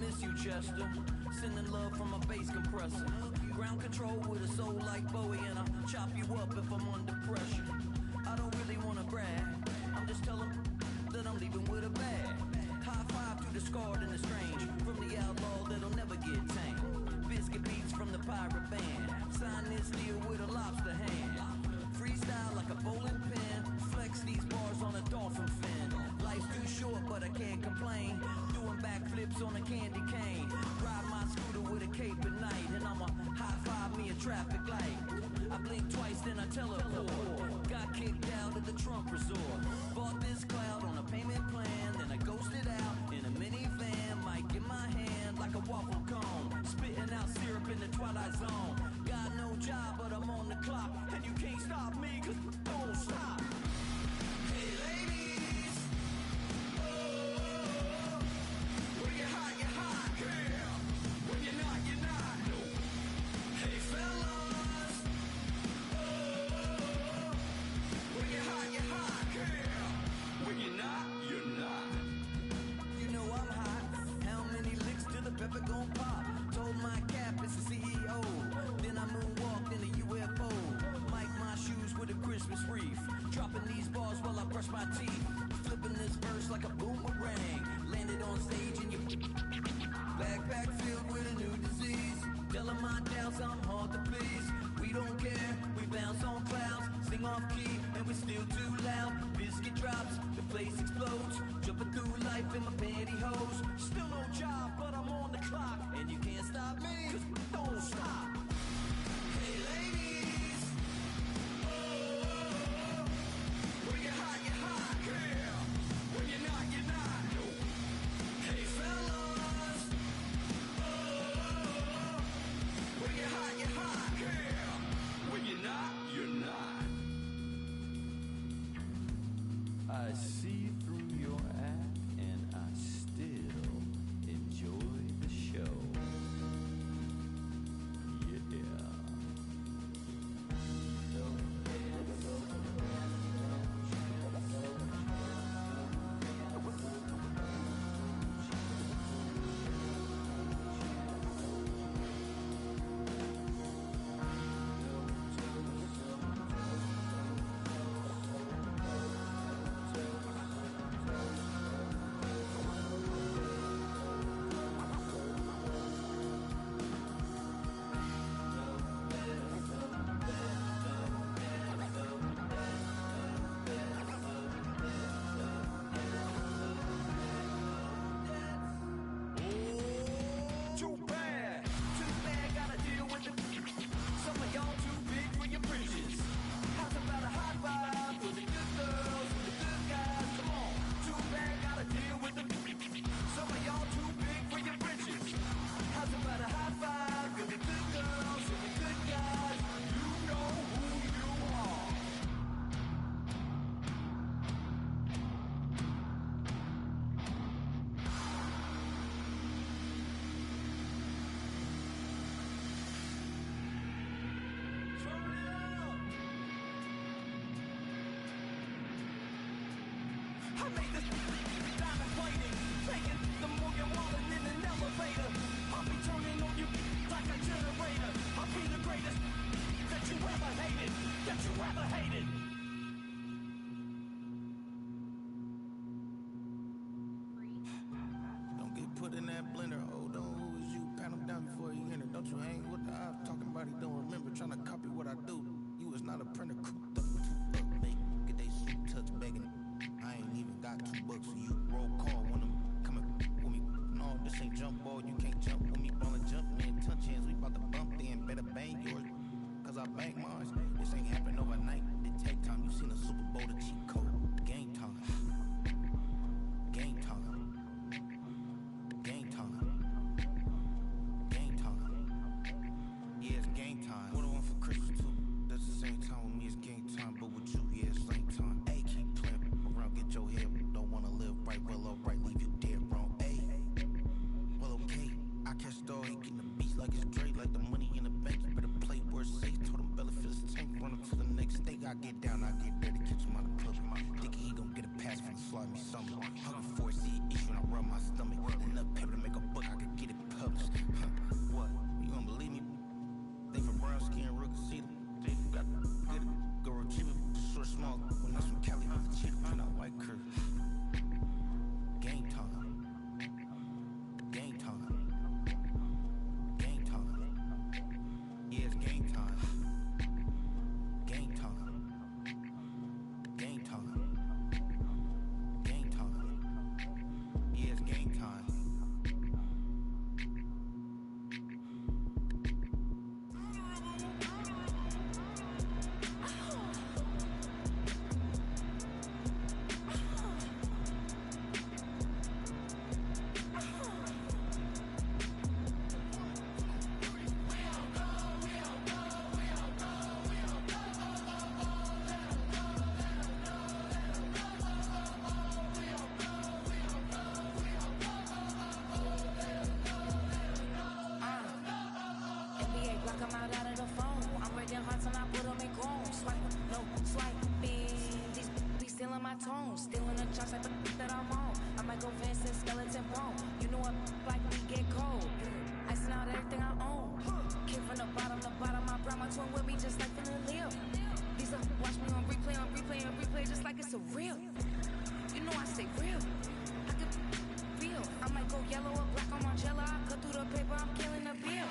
miss you, Chester. Sending love from a bass compressor. Ground control with a soul like Bowie, and I'll chop you up if I'm under pressure. I don't really wanna brag. I'm just telling that I'm leaving with a bag. High five to the scarred and the strange. From the outlaw that'll never get tamed. Biscuit beats from the pirate band. Sign this deal with a lobster hand. Freestyle like a bowling pin. Flex these bars on a dolphin fin. Life's too short, but I can't complain. Doing backflips on a candy cane. Ride my scooter with a cape at night. And I'ma high five me a traffic light. I blink twice, then I teleport. Got kicked out of the Trump resort. Bought this cloud on a payment plan. Then I ghosted out in a minivan. Mic in my hand like a waffle cone. Spitting out syrup in the twilight zone. Got no job, but I'm on the clock. And you can't stop me, cause don't stop. Hey ladies, oh, when you're hot, yeah. When you're not, you're not. No. Hey fellas, oh, when you're hot, yeah. When you're not, you're not. You know I'm hot. How many licks till the pepper gon' pop? Told my cap it's the CEO. Then I moonwalked in a UFO. Mic my shoes with a Christmas wreath. Dropping these bars while I brush my teeth. Flipping this verse like a boomerang. Landed on stage and you backpack filled with a new disease. Telling my doubts I'm hard to please. We don't care, we bounce on clouds. Sing off key and we're still too loud. Biscuit drops, the place explodes. Jumping through life in my pantyhose. Still no job, but I'm on the clock. And you can't stop me, cause don't stop. Hey ladies, oh, when you're hot, yeah. When you're not, you're not. No. Hey fellas, oh, when you're hot, yeah. When you're not, you're not. I see through your act and I still enjoy the show. Yeah. Put in that blender, hold on, who is you? Pat him down before you enter. Don't you hang with the ops talking about he don't remember. Trying to copy what I do. You is not a printer, cooped up, get they suit touch begging. I ain't even got $2 for you. Roll call when I'm coming with me. No, this ain't jump ball, you can't jump with me. Ballin' jump man, touch hands, we bout to bump then. Better bang yours, cause I bang mine. This ain't happen overnight, it take time. You seen a Super Bowl, the cheat code. Game time. Game time. Game time. Game time. Yeah, it's game time. What I want for Christmas too. That's the same time with me, it's game time. But with you, yeah, it's same time. Hey, keep playing around, get your head. Don't wanna live right, well, alright, leave you dead wrong. Hey, well, okay. I catch the dog, he getting the beats like it's Dre, like the money in the bank. You better play where it's safe. Told him Bella fill his tank, run him to the next state. I get down, I get there to catch him on the club. Thinking he gon' get a pass from the slide me something. Hungry for a seat issue and I rub my stomach. Enough paper to make a buck, I could get tone. Still in the chops like the that I'm on. I might go Vincent, skeleton bone. You know what like me get cold. Icing out everything I own. Came from the bottom, I brought my twin with me just like feeling Leo. Lisa, watch me on replay, just like it's a real. You know I stay real. I could real. I might go yellow or black on Margiela. I cut through the paper, I'm killing the bill.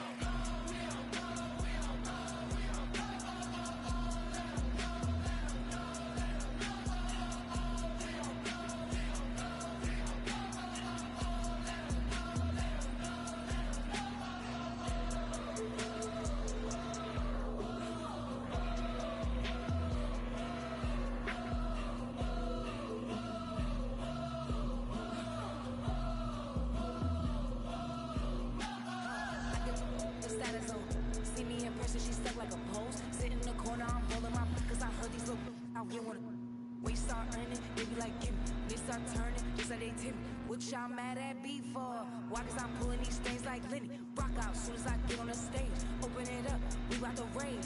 She stuck like a post. Sit in the corner, I'm rolling my cause I heard these little out here wanna. When you start earning, they be like, give me. They start turning, just like they tip me. What y'all mad at me for? Why? Cause I'm pulling these strings like Lenny. Rock out soon as I get on the stage. Open it up, we about to rage.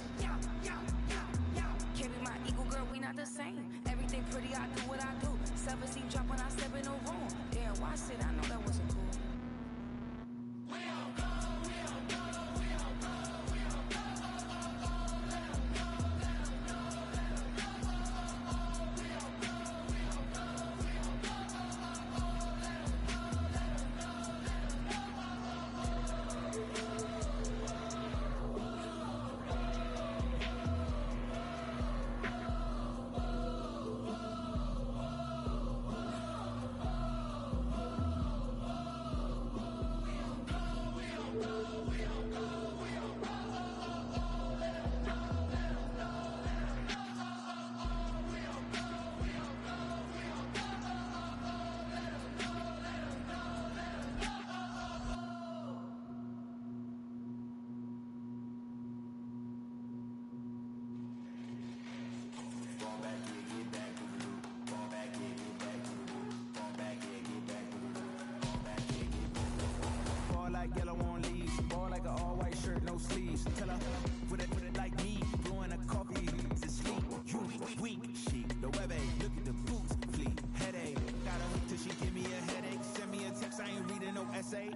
Can't be my equal, girl, we not the same. Everything pretty, I do what I do. Self-esteem drop when I step in the room. Damn, watch it, I know that wasn't cool. Like yellow on leaves, ball like an all-white shirt, no sleeves. Tell her, put it like me, blowing a coffee to sleep. You weak, chic, the web look at the boots, fleet, headache. Got a hook till she give me a headache. Send me a text, I ain't reading no essay.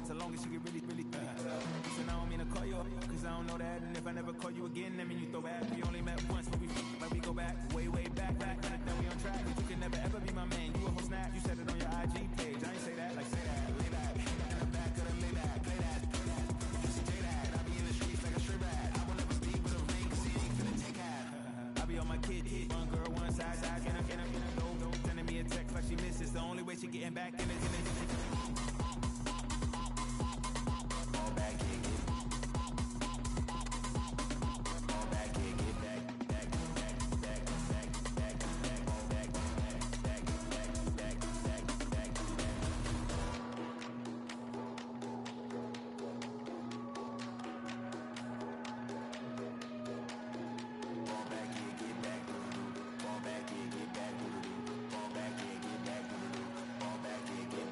So long as you get really so now I mean to call you up, cause I don't know that. And if I never call you again, that mean you throw back. We only met once, but we go back, way back. Then we on track, but you can never ever be my man. You a whole snap, you said it on your IG page. I ain't say that, like say that, lay back. In the back of the lay back, play that. You say that, I be in the streets like a stray rat. I will never speak with a ring, cause he ain't finna take half. I be on my kid, one girl, one side, can I go, sending me a text like she misses. The only way she getting back in it. Get back.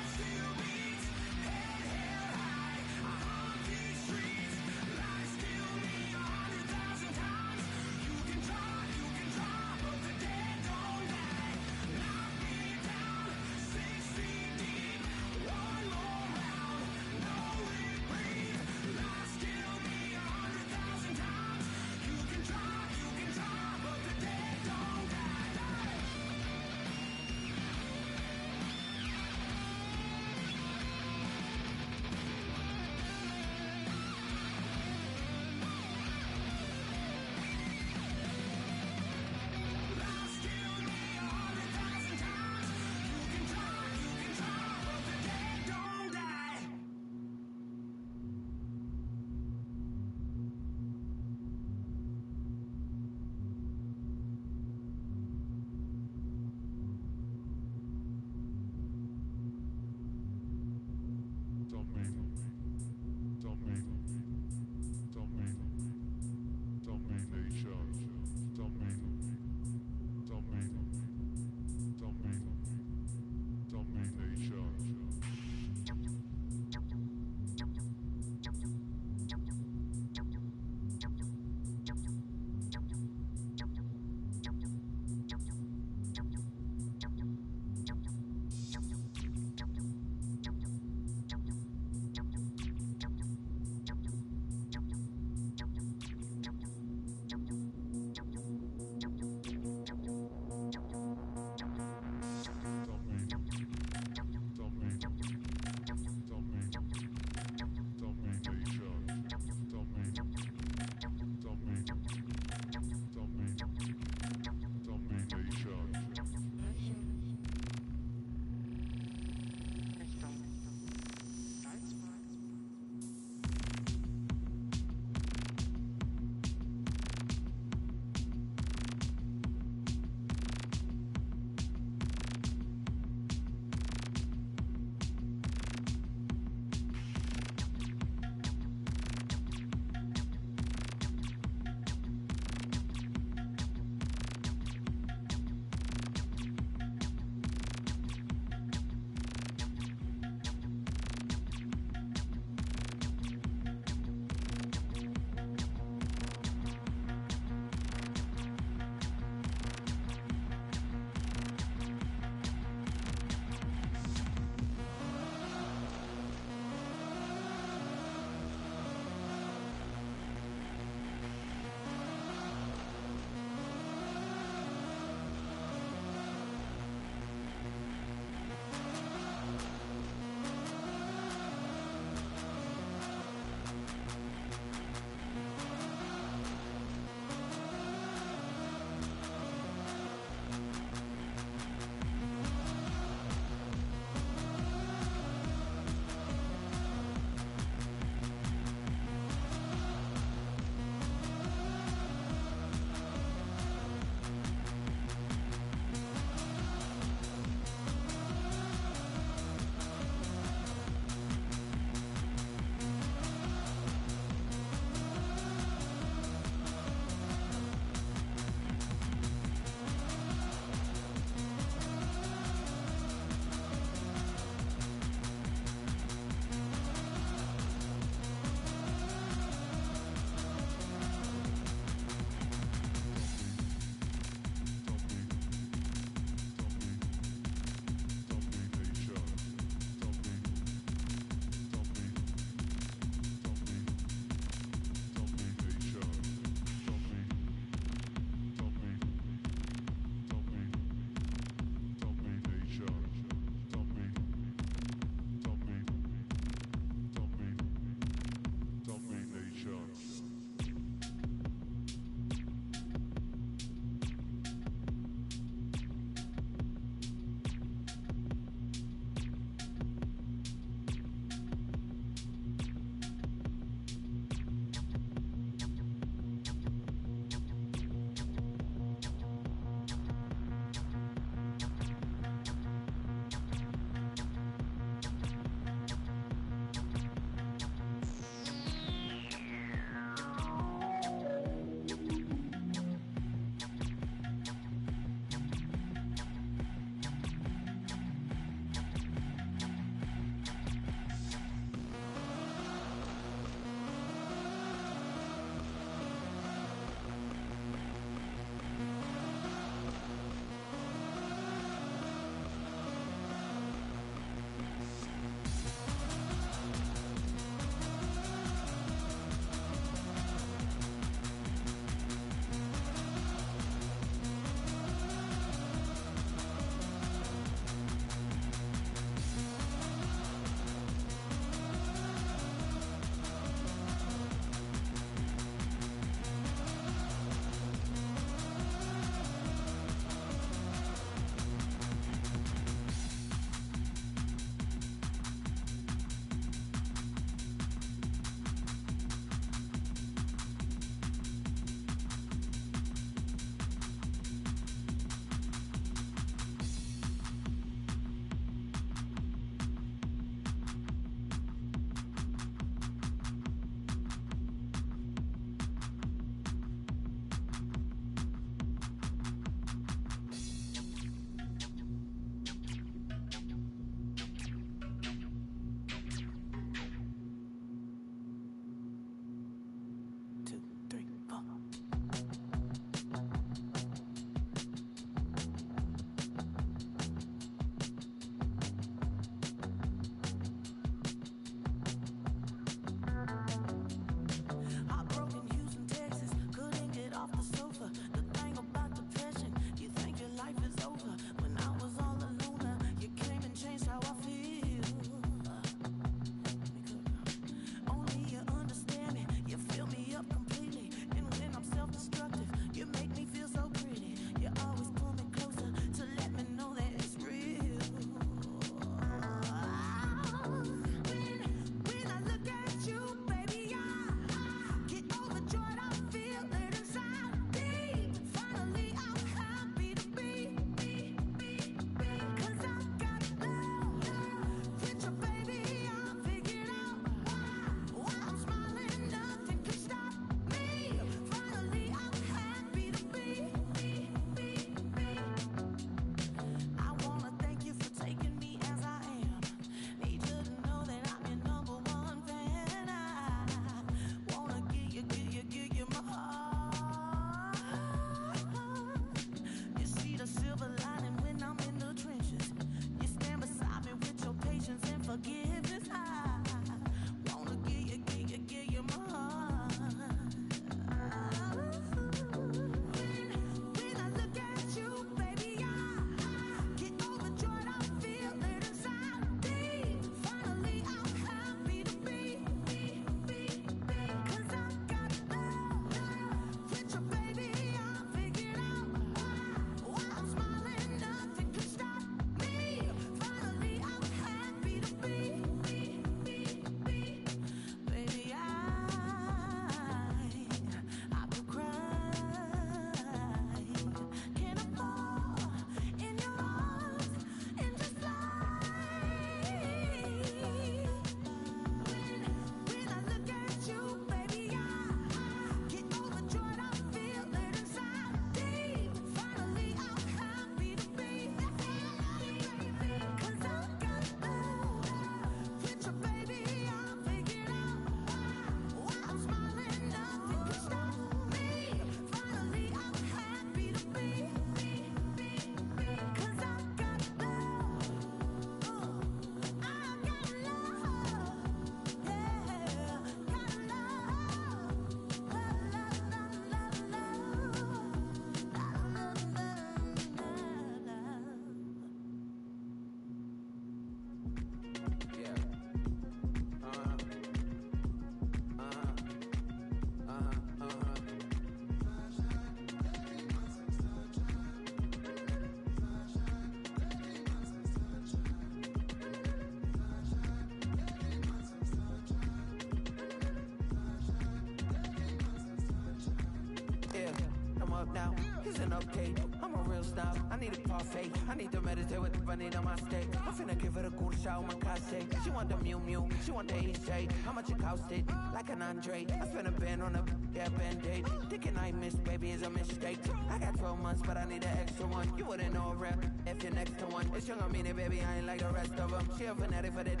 now. Here's an update. I'm a real snob. I need a parfait. I need to meditate with the bunny on my steak. I'm finna give it a good shot with my casse. She want the Mew Mew. She want the AJ. How much it costed? Like an Andre. I spent a band on a band-aid. Thinking I missed, baby, is a mistake. I got 12 months, but I need an extra one. You wouldn't know a rap if you're next to one. It's young, I mean it, baby, I ain't like the rest of them. She a fanatic for that,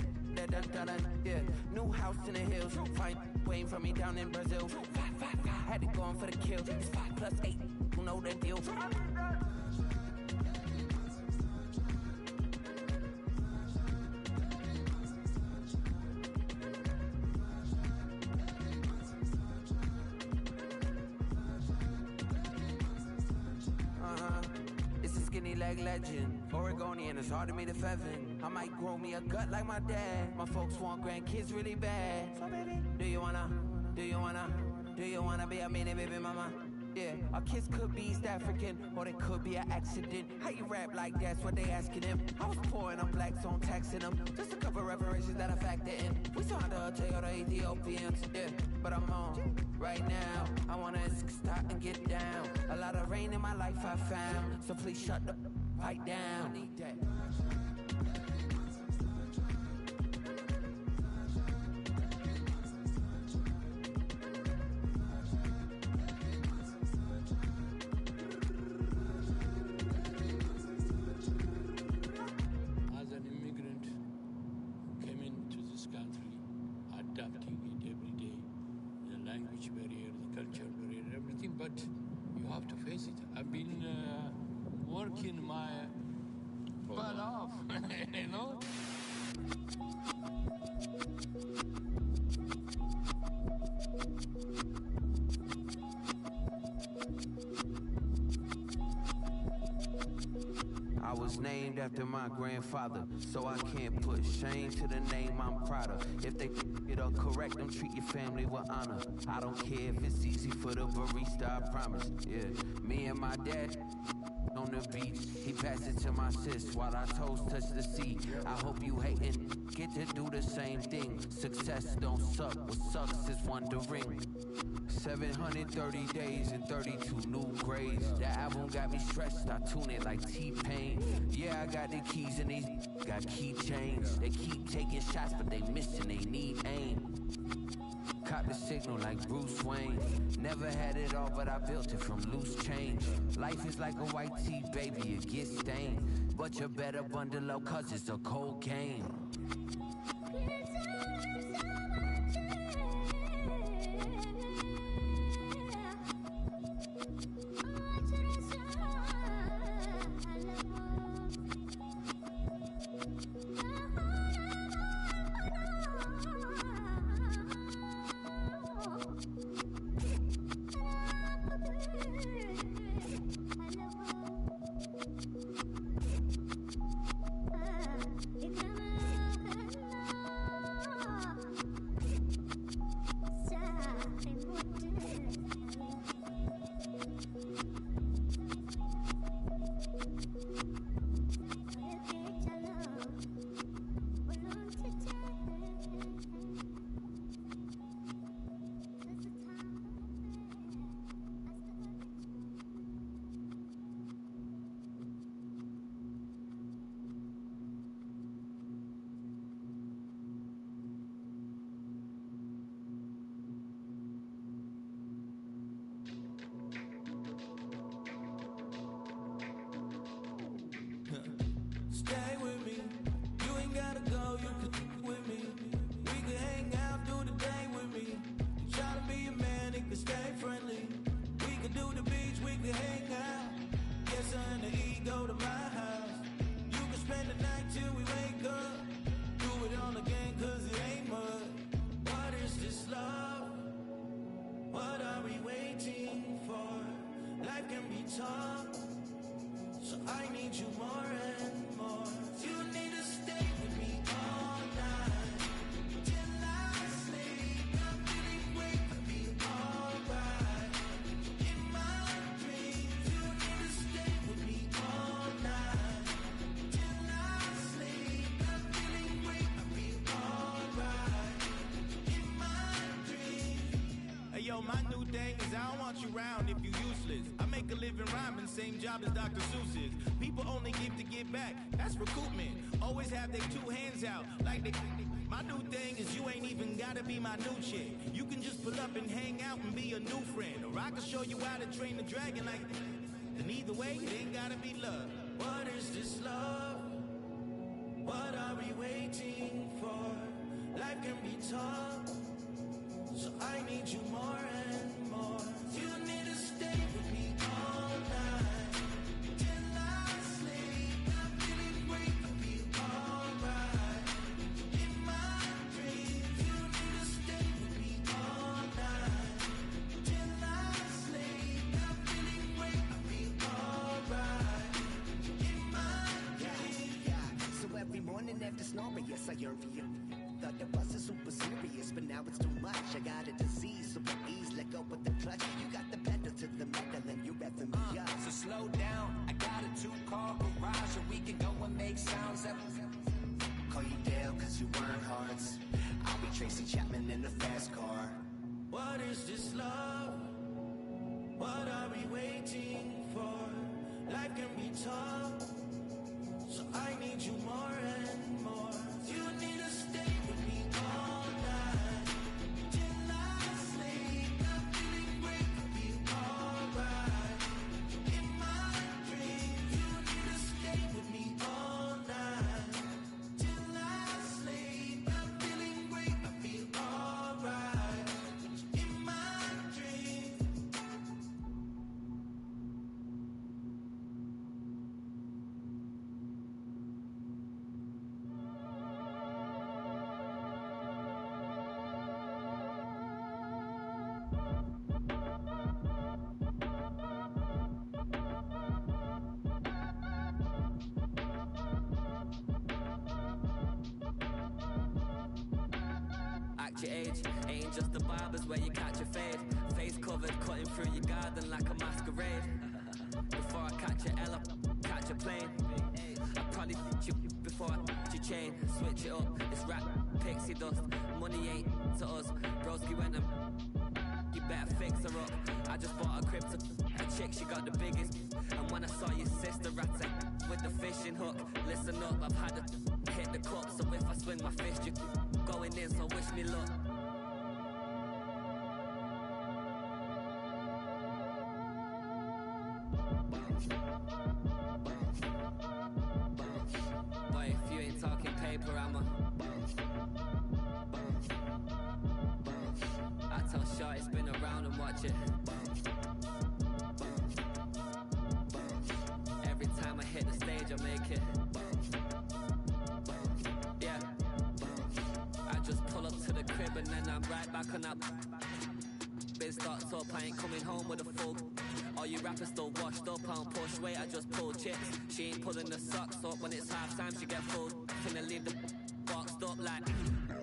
yeah. New house in the hills. Fine, waiting for me down in Brazil. Had to go on for the kill. It's 5 plus 8, you know the deal. It's a skinny leg legend. Oregonian, it's hard to meet a Fevin. I might grow me a gut like my dad. My folks want grandkids really bad. So baby, do you wanna be a mini baby mama? Yeah, our kids could be East African, or they could be an accident. How you rap like that's what they asking him. I was poor and I'm black, so I'm taxing them. Just a couple reparations that I factor in. We saw the Toyota Ethiopians, yeah, but I'm on right now. I wanna stop and get down. A lot of rain in my life I found, so please shut the fight down. I need that. As an immigrant, came into this country, adapting it every day, the language barrier, the culture barrier, everything, but you have to face it. I've been working my butt off, you know? I was named after my grandfather, so I can't put shame to the name I'm proud of. If they it up correct, them treat your family with honor. I don't care if it's easy for the barista, I promise. Yeah, me and my dad on the beach, he passed it to my sis while our toes touch the sea. I hope you hatin', get to do the same thing. Success don't suck, what sucks is wondering. 730 days and 32 new grades. That album got me stressed, I tune it like T-Pain. Yeah, I got the keys and these got keychains. They keep taking shots, but they missing, they need aim. Cop the signal like Bruce Wayne. Never had it all, but I built it from loose change. Life is like a white tee, baby, it gets stained. But you better bundle up, cause it's a cold game. Stay with me, you ain't gotta go, you can with me. We can hang out, do the day with me. You try to be a man, it can stay friendly. We can do the beach, we can hang out. Yes, and the ego to my house. You can spend the night till we wake up. Do it all again, cause it ain't mud. What is this love? What are we waiting for? Life can be tough, so I need you more and more. You need to stay with me all night till I sleep. I really wait to be alright. In my dreams, you need to stay with me all night till I sleep. I really wait to be alright. In my dreams. Hey yo, my new thing is I don't want you around if you useless. I make a living rhyming, same job as Dr. Seuss's. People only give to get back, that's recoupment. Always have their two hands out, like they... My new thing is you ain't even gotta be my new chick. You can just pull up and hang out and be a new friend. Or I can show you how to train the dragon like... And either way, it ain't gotta be love. What is this love? What are we waiting for? Life can be tough, so I need you more and more. You need to stay with me all night till I sleep. I'm feeling great, I'll be alright. In my dreams, you need to stay with me all night till I sleep. I'm feeling great, I'll be alright. In my dreams, So every morning after snoring, yes, I yearn for you. Thought that wasn't super serious, but now it's too much. I got a disease, super ease, let go with the clutch. You got the pedal to the metal and you're revving me up. So slow down, I got a 2-car garage, and we can go and make sounds up. Call you Dale, cause you weren't hearts. I'll be Tracy Chapman in the fast car. what is this love? What are we waiting for? Life can be tough, so I need you more and more. You need to stay with me all night till I sleep. I'm feeling great, I'll be alright. In my dreams, you need to stay with me all night till I sleep. I'm feeling great, I'll be alright. In my dreams. Act your age, ain't just the barbers where you catch a fade. Face covered, cutting through your garden like a masquerade. Before I catch a Ella, catch a plane. I probably you before I your chain. Switch it up, it's rap, pixie dust. Money ain't to us. Broski went and you better fix her up. I just bought a crypto, a chick, she got the biggest. And when I saw your sister rat with the fishing hook, listen up, I've had to hit the cup. So if I swing my fist, you going in, so wish me luck. Boy, if you ain't talking paper, I'm a... I tell Shorty spin around and watch it. Every time I hit the stage, I make it. Yeah. I just pull up to the crib and then I'm right back on that. Biz starts up, I ain't coming home with a full. All you rappers still washed up, I don't push weight, I just pull chips. She ain't pulling the socks up when it's half time, she get full. Finna leave the boxed up like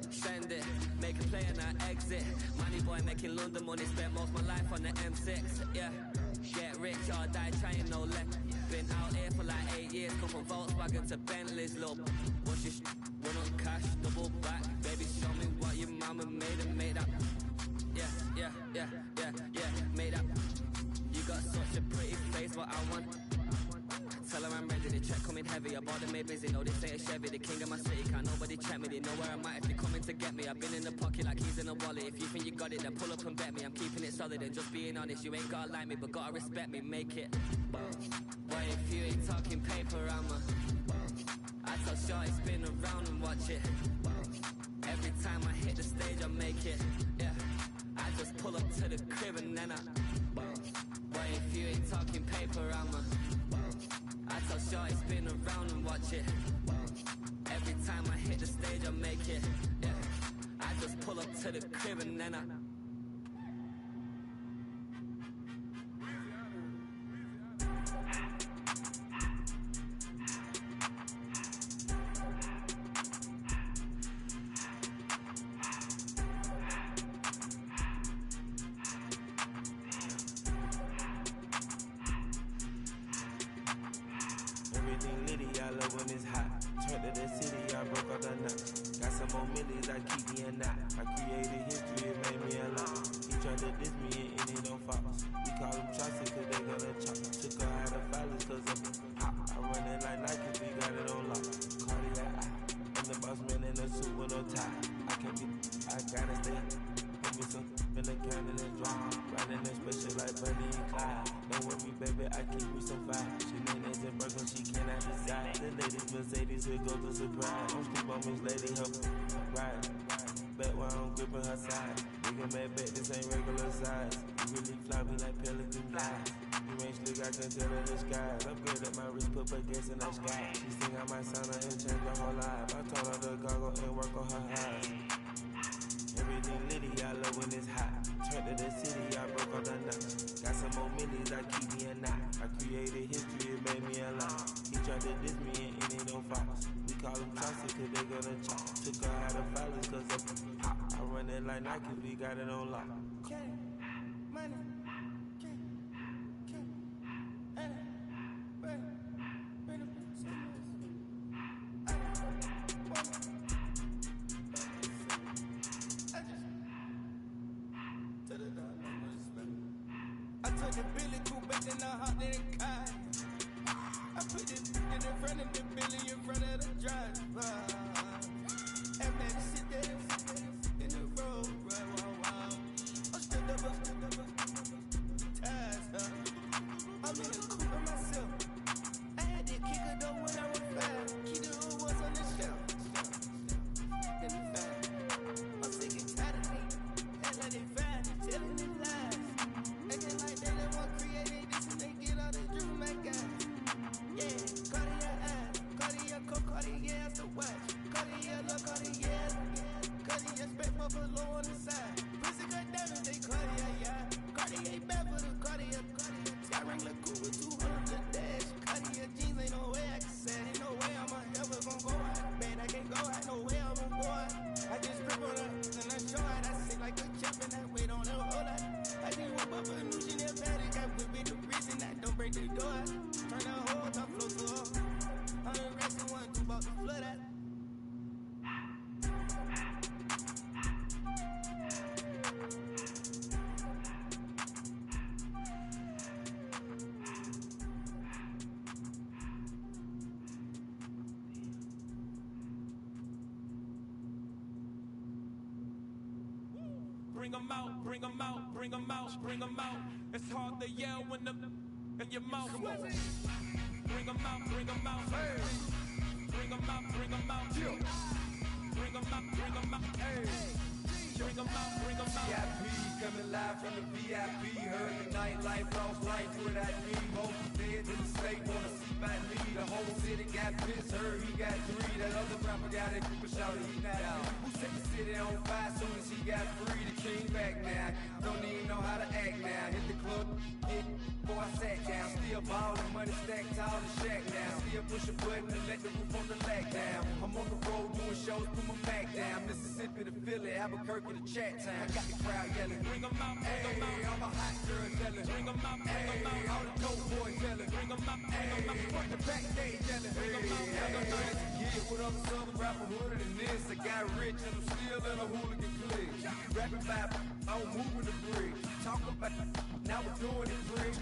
send it, make a play and I exit. Money boy making London money, spent most of my life on the M6. Yeah, get rich or die trying, no let. Been out here for like 8 years, come from Volkswagen to Bentley's, look. What's your run on cash, double back. Baby, show me what your mama made and made up. Yeah, made up. You got such a pretty face, what I want. Tell her I'm ready, the check coming heavy. I bought them made busy, no this ain't a Chevy. The king of my city, can't nobody check me. They know where I'm at if they coming to get me. I've been in the pocket like he's in a wallet. If you think you got it, then pull up and bet me. I'm keeping it solid and just being honest. You ain't gotta like me, but gotta respect me, make it. Boy, if you ain't talking paper, I'm a... I tell Shorty spin around and watch it. Every time I hit the stage, I make it. Yeah, I just pull up to the crib and then I... Boy, if you ain't talking paper, I'm a... I tell Shorty spin around and watch it. Every time I hit the stage, I make it. Yeah, I just pull up to the crib and then I... Everything litty, I love when it's hot. Turn to the city, I broke all the knot. Got some more millies, I keep me a knot. I created history, it made me a lot. He tried to diss me and it don't fall. We call him Chaucer, cause they gonna chop. Mercedes, here goes the surprise. Don't sleep on Miss Lady, help ride. Back while I'm gripping her side. Nigga mad back, this ain't regular size. You really fly me like Pelican flies. You ain't slick, I can tell her the skies. Upgrade at my wrist, put her gas in the sky. She think I might sign her and change her whole life. I told her to goggle and work on her eyes. Everything litty, I love when it's hot. Turned to the city, I broke all the knots. Got some more millies, I keep me a knot. I created history, it made me a lot. He tried to diss me and it ain't no fox. We call him Chaucer, cause they gonna chop. Took her out of violence, cause of pop. I run it like Nike, we got it on lock. Money. I took the Billy Coop back in the hot in the car. I put it in front of the Billy in front of the driver. And man, sit there in the road, right, wow. I'm stood up, ties, I'm in the coupe by myself. I had that kicker though when I was 5. Key to who was on the shelf. In the back, I'm sick and tired of me. Act like they find it, telling them lies. Acting like they the one created this and they get all the dream, my guy. Yeah, Cartier eyes, Cartier coke, Cartier ass to watch. Cartier look, Cartier, Cartier spec buffalo on the side. Pussy got diamonds, they Cartier, yeah. Cartier bad for the Cartier. Sky ring look cool with 200 the dash. Cartier jeans, ain't no way I can say. Ain't no way I'm ever gon' go out. Man, I can't go out, no way I'm gon' go out. I just grip on her, and I show out. I sit like a champ and I wait on her whole lot. I just whip up a new Chanel paddock. I whip it the reason I don't break the door. Turn the whole top floor to her. 100 racks and 1, 2 about to flood out. Bring 'em out, bring 'em out, bring 'em out, bring 'em out. It's hard to yell when the in your mouth. Bring 'em out, bring 'em out. Bring 'em out, bring 'em out. Bring 'em out, bring 'em out. Bring 'em out, bring 'em out. VIP coming live from the VIP. Heard the nightlife, lost life without me. Most feds in the state wanna see by me. The whole city got pissed, heard he got 3. That other rapper got it, people shouted he not out. Who set the city on fire soon as he got free? The king back now, don't even know how to act now. Hit the club, before I sat down. Still ballin', money stacked tall and shack now. Still push a button and let the roof on the lag down. I'm on the road doing shows, put my back down. Mississippi to Philly, Albuquerque to Chat Town. I got the crowd yelling, bring 'em out, bring 'em out. I'm a hot girl yelling, bring 'em out, bring 'em out. All the dope boys yelling, bring 'em out, bring 'em out. Front the backstage yelling, bring 'em out, bring 'em out. Yeah, what other southern rapper hooded than this? I got rich and I'm still in a hooligan clique. Rapping about, I'm moving the bridge. Talk about, now we're doing it free.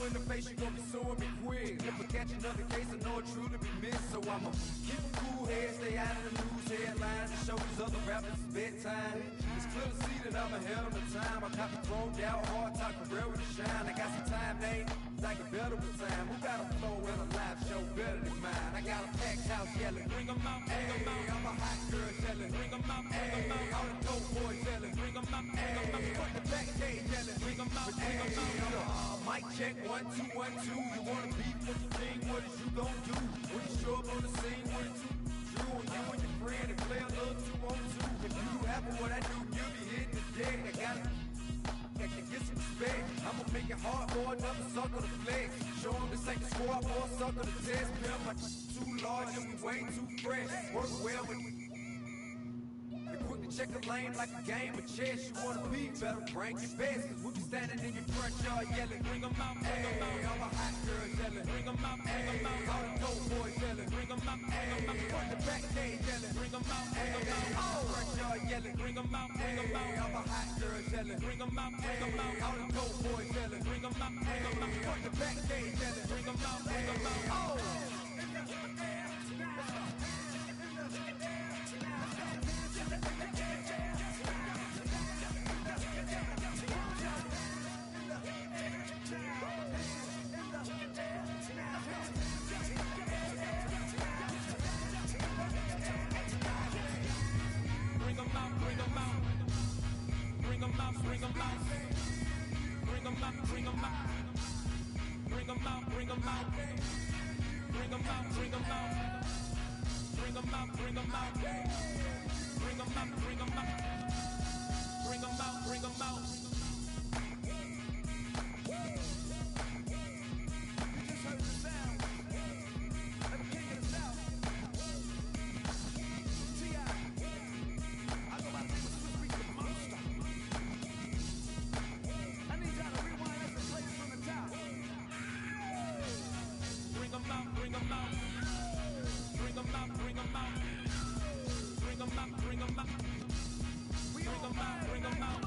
In the face, you gon' be suing me quick. Never catch another case, I know it truly be missed. So I'ma keep a cool head, stay out of the news headlines, and show these other rappers it's bedtime. It's clear to see that I'm ahead of my time. I caught the thrown down hard, talk career with a shine. I got some time, they like a better with time. Who got a flow and a live show better than mine? I got a packed house yelling, bring 'em out, bring 'em out. I'm a hot girl yelling, bring 'em out, bring 'em out. All the dope boys yelling, bring 'em out, bring 'em out. Front the backstage yelling, bring 'em out, bring 'em out. Mic check, 1, 2, 1, 2. You wanna beef with the king? What is you gon' do? When you show up on the scene with it too? You and your friend and play a little 2-on-2. If you do half of what I do, you'll be hitting the deck. I gotta get some respect. I'ma make it hard for another sucker to flex. Show 'em this ain't the squad for a sucker to test. Feel my too large and we way too fresh. Work well with quick to check a lane like a game of chess. You wanna be better, bring your best. Cause we be standing in your front yard yelling, bring 'em out, bring 'em out. I'm a hot girl yelling, bring 'em out, bring 'em out. All the dope boys yelling, bring 'em out, bring 'em out. Front the backstage yelling, bring 'em out, bring 'em out. Front yard yelling, bring 'em out, bring 'em out. I'm a hot girl yelling, bring 'em out, bring 'em out. All the dope boys yelling, bring 'em out, bring 'em out. Front the backstage yelling, bring 'em out, bring 'em out. out, bring them out. Bring them out, bring them out. Bring them out, bring them out. You just heard the sound of the king of the South. T.I. I go by the name of Swiss Beats the Monster. I need y'all to rewind us and play this from the top. Bring them out, bring them out. Bring them out, bring them out. Bring them out, bring them out. Bring them out, bring them out.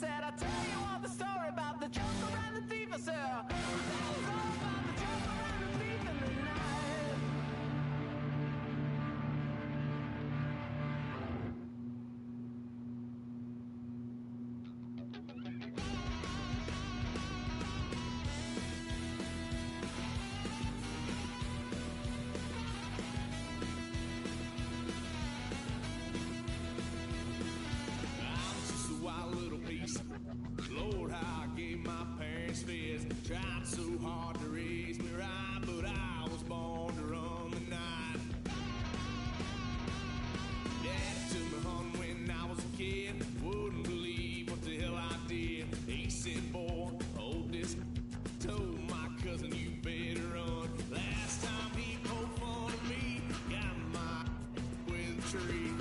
said, I'll tell you all the story about the joker and the thief. I said, that was all about the joker and the thief in the night. Wild little piece. Lord, how I gave my parents fist. Tried so hard to raise me right, but I was born to run the night. Dad took me home when I was a kid. Wouldn't believe what the hell I did. He said, boy, hold this. Told my cousin, you better run. Last time he poked fun at me, got my with a tree.